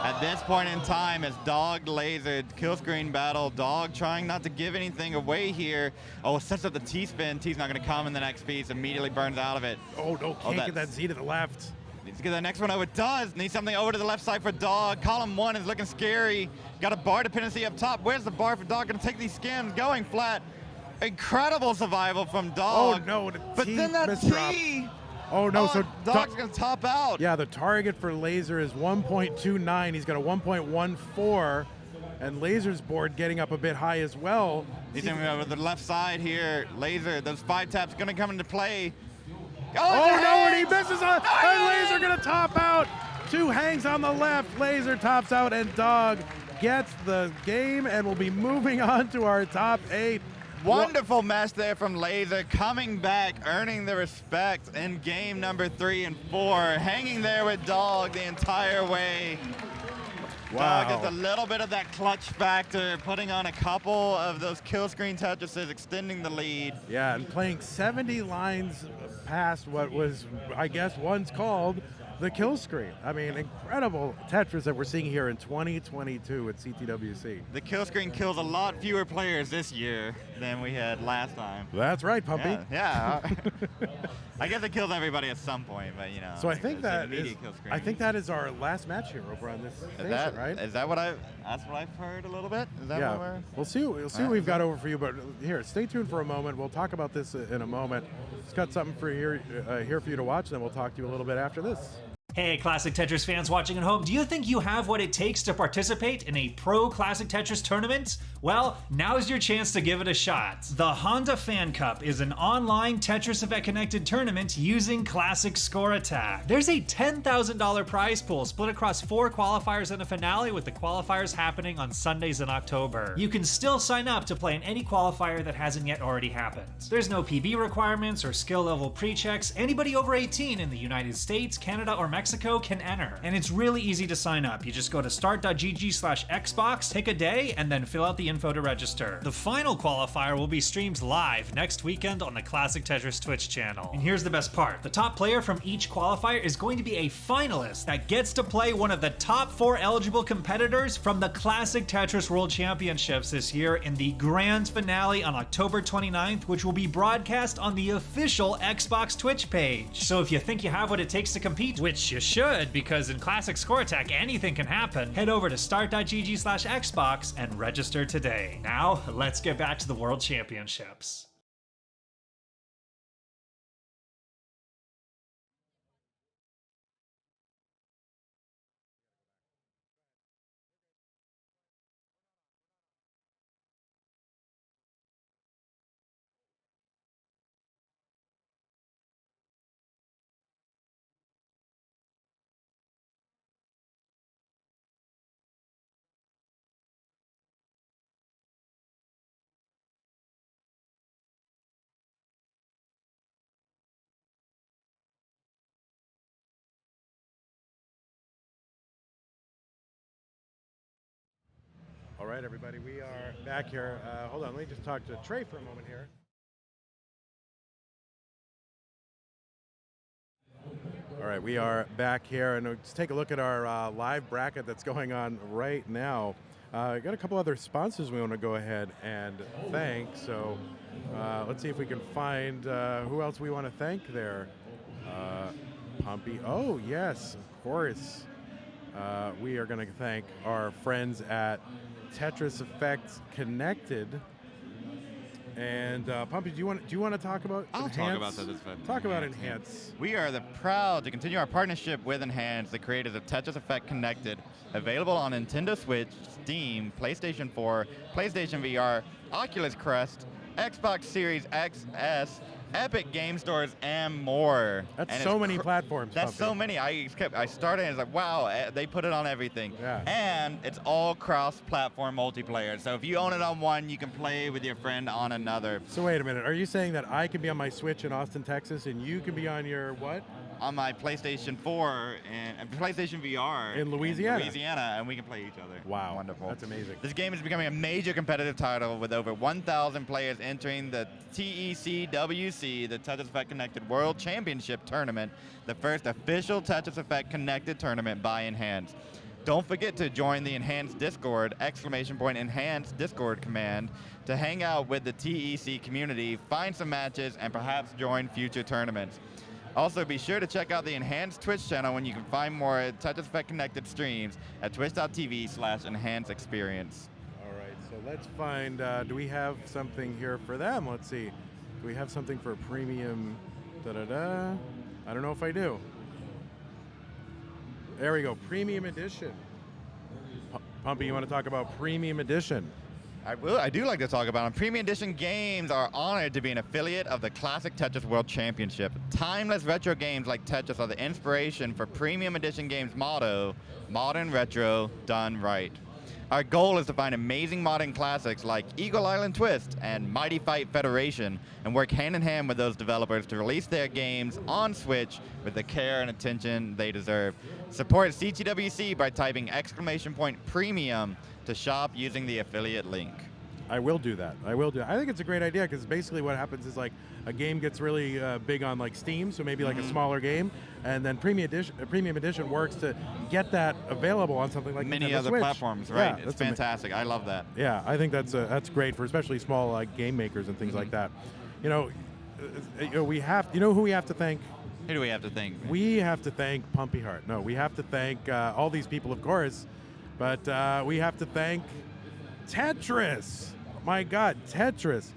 At this point in time, as Dog Laser kill screen battle, Dog trying not to give anything away here. Sets up the T-spin. T's not going to come in the next piece. Immediately burns out of it. Can't get that Z to the left. Needs to get the next one over. It does. Needs something over to the left side for Dog. Column 1 is looking scary. Got a bar dependency up top. Where's the bar for Dog? Going to take these skims. Going flat. Incredible survival from Dog. Oh no, the But T then that misdrop. T. Oh no, so Dog's gonna top out. Yeah, the target for Laser is 1.29. He's got a 1.14, and Laser's board getting up a bit high as well. He's in over the left side here. Laser, those 5 taps gonna come into play. Oh no, and he misses on, and Laser gonna top out. 2 hangs on the left. Laser tops out, and Dog gets the game and will be moving on to our top 8. Wonderful match there from Laser, coming back, earning the respect in game number 3 and 4, hanging there with Dog the entire way. Wow. Dog has a little bit of that clutch factor, putting on a couple of those kill screen Tetrises, extending the lead. Yeah, and playing 70 lines past what was, I guess, once called the kill screen. I mean, incredible Tetris that we're seeing here in 2022 at CTWC. The kill screen kills a lot fewer players this year than we had last time. That's right, Pumpy. Yeah. I guess it kills everybody at some point, but you know. So I think it's that is, kill screen. I think that is our last match here over on this station, right? Is that what that's what I've heard a little bit? Is that Yeah, what we're? we'll see what we've got over for you, but here, stay tuned for a moment. We'll talk about this in a moment. It's got something for here for you to watch, and then we'll talk to you a little bit after this. Hey, Classic Tetris fans watching at home, do you think you have what it takes to participate in a pro Classic Tetris tournament? Well, now's your chance to give it a shot. The Honda Fan Cup is an online Tetris Effect connected tournament using Classic Score Attack. There's a $10,000 prize pool split across 4 qualifiers and a finale, with the qualifiers happening on Sundays in October. You can still sign up to play in any qualifier that hasn't yet already happened. There's no PB requirements or skill level pre-checks. Anybody over 18 in the United States, Canada, or Mexico can enter. And it's really easy to sign up. You just go to start.gg/Xbox, pick a day, and then fill out the info to register. The final qualifier will be streamed live next weekend on the Classic Tetris Twitch channel. And here's the best part. The top player from each qualifier is going to be a finalist that gets to play one of the top 4 eligible competitors from the Classic Tetris World Championships this year in the grand finale on October 29th, which will be broadcast on the official Xbox Twitch page. So if you think you have what it takes to compete, which you should, because in Classic Score Attack anything can happen, head over to start.gg/Xbox and register today. Now, let's get back to the World Championships. All right, everybody, we are back here. Hold on, let me just talk to Trey for a moment here. All right, we are back here, and let's take a look at our live bracket that's going on right now. Got a couple other sponsors we want to go ahead and thank, so let's see if we can find who else we want to thank there. Pumpy, oh yes, of course. We are going to thank our friends at Tetris Effect Connected. And Pumpy, do you want to talk about I'll Enhance? talk about Tetris Effect. Talk about Enhance. We are proud to continue our partnership with Enhance, the creators of Tetris Effect Connected, available on Nintendo Switch, Steam, PlayStation 4, PlayStation VR, Oculus Quest, Xbox Series XS, Epic Game Stores, and more. That's and so many platforms. That's Pumpy. so many. I started and it's like, wow, they put it on everything. Yeah. And it's all cross-platform multiplayer. So if you own it on one, you can play with your friend on another. So wait a minute. Are you saying that I can be on my Switch in Austin, Texas, and you can be on your what? On my PlayStation 4 and PlayStation VR In Louisiana. and we can play each other. Wow. Wonderful. That's amazing. This game is becoming a major competitive title with over 1,000 players entering the TCWC, the Tetris Effect Connected World Championship Tournament, the first official Tetris Effect Connected tournament by Enhance. Don't forget to join the Enhanced Discord, !Enhanced Discord command, to hang out with the TEC community, find some matches, and perhaps join future tournaments. Also, be sure to check out the Enhanced Twitch channel when you can find more Tetris Effect Connected streams at twitch.tv/enhanceexperience. All right. So let's find, do we have something here for them? Let's see. Do we have something for premium? Da-da-da. I don't know if I do. There we go, premium edition. Pumpy, you want to talk about premium edition? I do like to talk about them. Premium Edition Games are honored to be an affiliate of the Classic Tetris World Championship. Timeless retro games like Tetris are the inspiration for Premium Edition Games' motto, modern retro done right. Our goal is to find amazing modern classics like Eagle Island Twist and Mighty Fight Federation and work hand in hand with those developers to release their games on Switch with the care and attention they deserve. Support CTWC by typing !premium to shop using the affiliate link. I will do that. I will do that. I think it's a great idea because basically what happens is like a game gets really big on like Steam, so maybe like a smaller game, and then Premium Edition works to get that available on something like many Nintendo other Switch. platforms, right? Yeah, it's fantastic. I love that. Yeah, I think that's great for especially small like game makers and things like that. You know, we have. You know who we have to thank? Who do we have to thank? We have to thank Pumpy Heart. No, we have to thank all these people, of course, but we have to thank Tetris. My God, Tetris.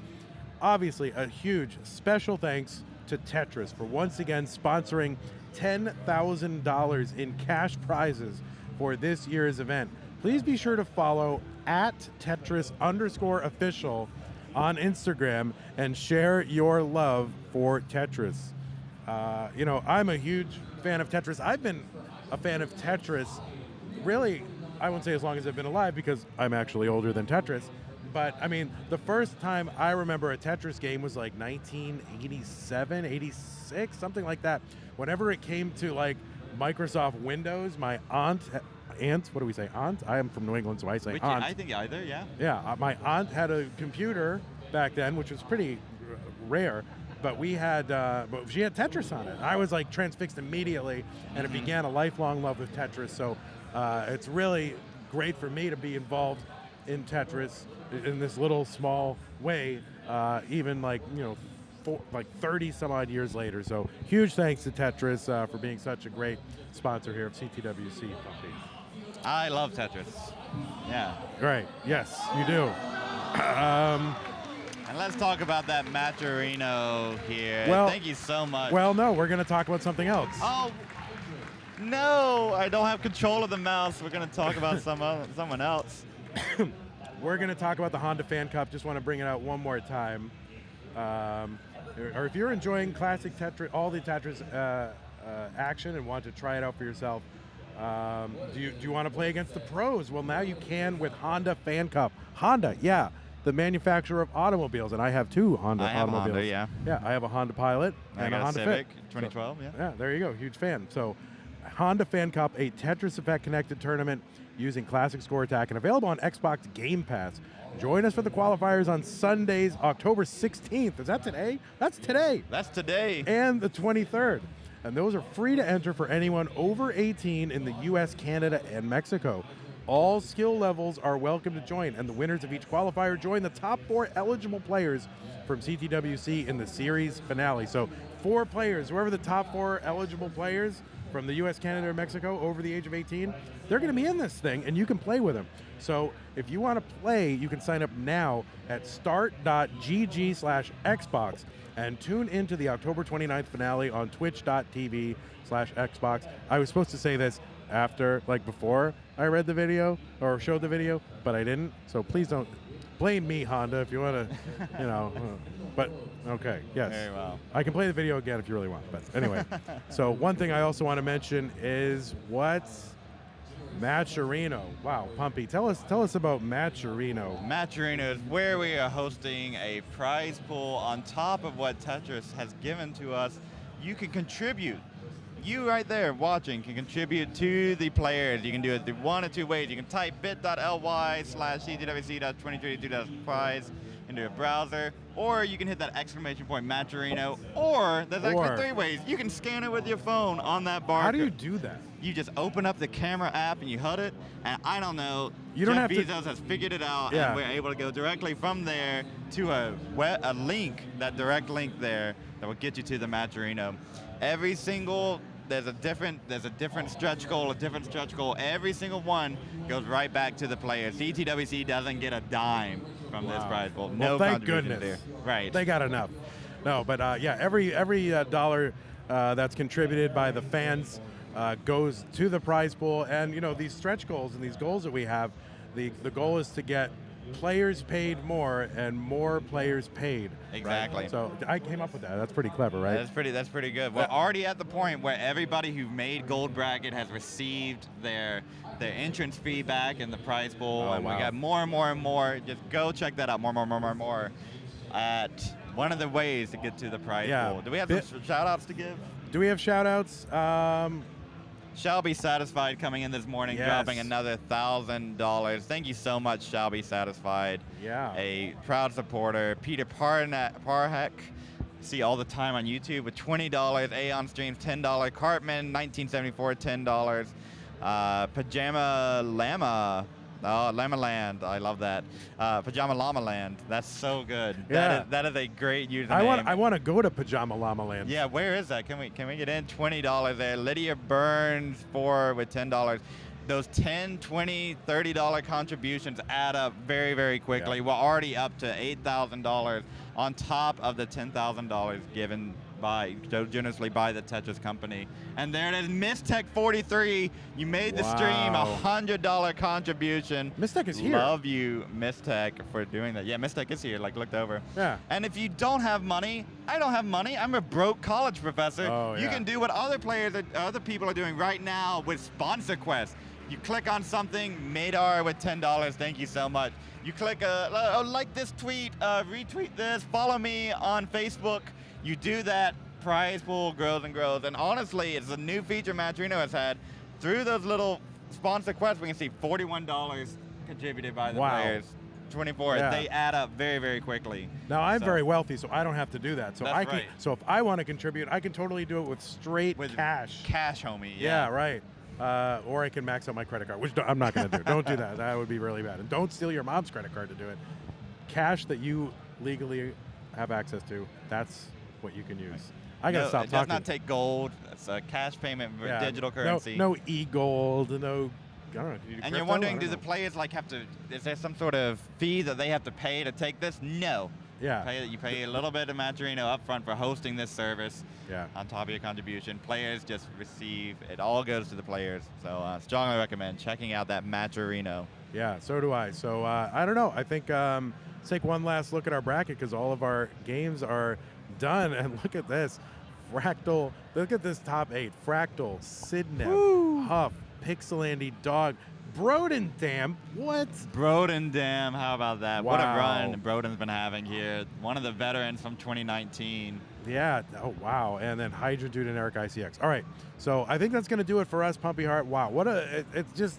Obviously, a huge special thanks to Tetris for once again sponsoring $10,000 in cash prizes for this year's event. Please be sure to follow @Tetris_official on Instagram and share your love for Tetris. You know, I'm a huge fan of Tetris. I've been a fan of Tetris, really, I won't say as long as I've been alive because I'm actually older than Tetris. But, I mean, the first time I remember a Tetris game was like 1987, 86, something like that. Whenever it came to, like, Microsoft Windows, my aunt, what do we say, aunt? I am from New England, so I say aunt. I think either, yeah. Yeah, my aunt had a computer back then, which was pretty rare, but we had, but she had Tetris on it. I was, like, transfixed immediately, and it began a lifelong love with Tetris. So it's really great for me to be involved in Tetris in this little small way, even like, you know, 30 some odd years later. So huge thanks to Tetris for being such a great sponsor here of CTWC. Pumpy. I love Tetris. Yeah. Right. Yes, you do. And let's talk about that Matcherino here. Well, thank you so much. Well, no, we're going to talk about something else. Oh, no, I don't have control of the mouse. We're going to talk about someone else. We're going to talk about the Honda Fan Cup. Just want to bring it out one more time. Or if you're enjoying Classic Tetris, all the Tetris action and want to try it out for yourself, do you want to play against the pros? Well, now you can with Honda Fan Cup. Honda, yeah, the manufacturer of automobiles, and I have two Honda automobiles. Honda, yeah. Yeah, I have a Honda Pilot and a Honda Civic Fit. 2012, yeah. Yeah, there you go, huge fan. So, Honda Fan Cup, a Tetris Effect connected tournament using Classic Score Attack and available on Xbox Game Pass. Join us for the qualifiers on Sundays, October 16th. Is that today? That's today. That's today. And the 23rd. And those are free to enter for anyone over 18 in the US, Canada, and Mexico. All skill levels are welcome to join, and the winners of each qualifier join the top 4 eligible players from CTWC in the series finale. So 4 players, whoever the top 4 eligible players from the US, Canada, or Mexico over the age of 18, they're going to be in this thing, and you can play with them. So if you want to play, you can sign up now at start.gg/Xbox and tune into the October 29th finale on twitch.tv/Xbox. I was supposed to say this after, like before I read the video or showed the video, but I didn't. So please don't blame me, Honda, if you want to, you know. But okay, yes. Very well. I can play the video again if you really want. But anyway, so one thing I also want to mention is what's Matcherino. Wow, Pumpy, tell us about Matcherino. Matcherino is where we are hosting a prize pool on top of what Tetris has given to us. You can contribute. You right there watching can contribute to the players. You can do it through one of 2 ways. You can type bit.ly/CTWC.2022-prize into your browser, or you can hit that exclamation point Matcherino, or there's actually 3 ways. You can scan it with your phone on that barcode. How do you do that? You just open up the camera app and you HUD it, and I don't know, you don't Jeff have Bezos has figured it out, Yeah. and we're able to go directly from there to a link, that direct link there, that will get you to the Matcherino. Every single there's a different stretch goal, Every single one goes right back to the players. CTWC doesn't get a dime from this prize pool. No Well, thank contribution goodness. there. Right. They got enough. No, but yeah, every dollar that's contributed by the fans goes to the prize pool. And, you know, these stretch goals and these goals that we have, the goal is to get players paid more and more players paid. Exactly. Right? So I came up with that. That's pretty clever, right? That's pretty good. We're already at the point where everybody who made gold bracket has received their entrance fee back in the prize pool, Oh, and wow. we got more and more and more. Just go check that out. More at one of the ways to get to the prize pool. Do we have some shout outs to give? Do we have shout outs? Shall Be Satisfied coming in this morning, Yes. dropping another $1,000. Thank you so much, Shall Be Satisfied. Yeah. A proud supporter. Peter Parhek, see all the time on YouTube with $20. Aeon Streams, $10. Cartman, 1974, $10. Pajama Llama. Oh, Llama Land. I love that. Pajama Llama Land. That's so good. Yeah. That is a great username. I want to go to Pajama Llama Land. Yeah, where is that? Can we get in? $20 there. Lydia Burns, 4 with $10. Those $10, $20, $30 contributions add up very, very quickly. Yeah. We're already up to $8,000 on top of the $10,000 given so generously by the Tetris company. And there it is, Mistech43. You made the stream, Wow. $100 contribution. Mistech is here. Love you, Mistech, for doing that. Yeah, Mistech is here, like looked over. Yeah. And if you don't have money, I don't have money. I'm a broke college professor. Oh, You yeah. can do what other people are doing right now with Sponsor Quest. You click on something, Madar with $10. Thank you so much. You click, like this tweet, retweet this, follow me on Facebook. You do that, prize pool grows and grows. And honestly, it's a new feature Matcherino has had. Through those little sponsor quests, we can see $41 contributed by the players. 24. Yeah. They add up very, very quickly. Now I'm very wealthy, so I don't have to do that. So That's I can. right. So if I want to contribute, I can totally do it with straight With cash. Cash, homie. Yeah, right. Or I can max out my credit card, which I'm not going to do. Don't do that. That would be really bad. And don't steal your mom's credit card to do it. Cash that you legally have access to, that's what you can use. I got to stop it talking. does not take gold. It's a cash payment for digital currency. No e-gold, no, I don't know. Can you do And you're crypto? wondering, I do don't the know. players is there some sort of fee that they have to pay to take this? No. Yeah. You pay a little bit of Matcherino up front for hosting this service. Yeah. On top of your contribution. Players just receive, it all goes to the players. So strongly recommend checking out that Matcherino. Yeah, so do I. So I don't know. I think let's take one last look at our bracket because all of our games are done. And look at this. Fractal. Look at this top 8. Fractal, Sidnev, Huff, Pixelandy, Dog, Brodendam. What? Brodendam, how about that? What a Wow. run Broden's been having here. One of the veterans from 2019. Yeah. Oh, wow. And then Hydra Dude and Eric ICX. All right. So I think that's going to do it for us, Pumpy Heart. Wow. It's just,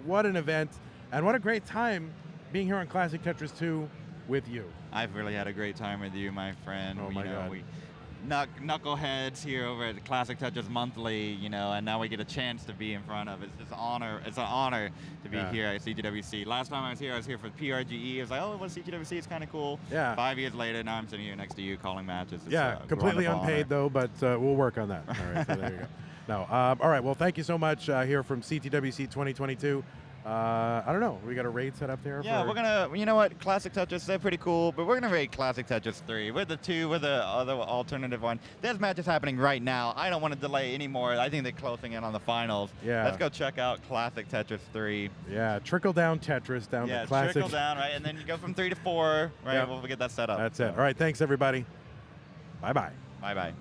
what an event. And what a great time being here on Classic Tetris 2 with you. I've really had a great time with you, my friend. Oh, my God. We knuckleheads here over at Classic Tetris Monthly, and now we get a chance to be in front of it. It's just an honor. It's an honor to be here at CTWC. Last time I was here for PRGE. I was like, oh, what's CTWC? It's kind of cool. Yeah. 5 years later, now I'm sitting here next to you calling matches. It's Completely wonderful unpaid honor. though, but we'll work on that. All right, so there you go. No, all right. Well, thank you so much here from CTWC 2022. I don't know. We got a raid set up there. Yeah, we're gonna. You know what? Classic Tetris, they're pretty cool, but we're gonna raid Classic Tetris 3 with the other alternative one. There's matches happening right now. I don't want to delay anymore. I think they're closing in on the finals. Yeah. Let's go check out Classic Tetris 3. Yeah, trickle down Tetris down to Classic. Trickle down, right, and then you go from 3 to 4. Right, Yep. we'll get that set up. That's it. All right, thanks everybody. Bye bye. Bye bye.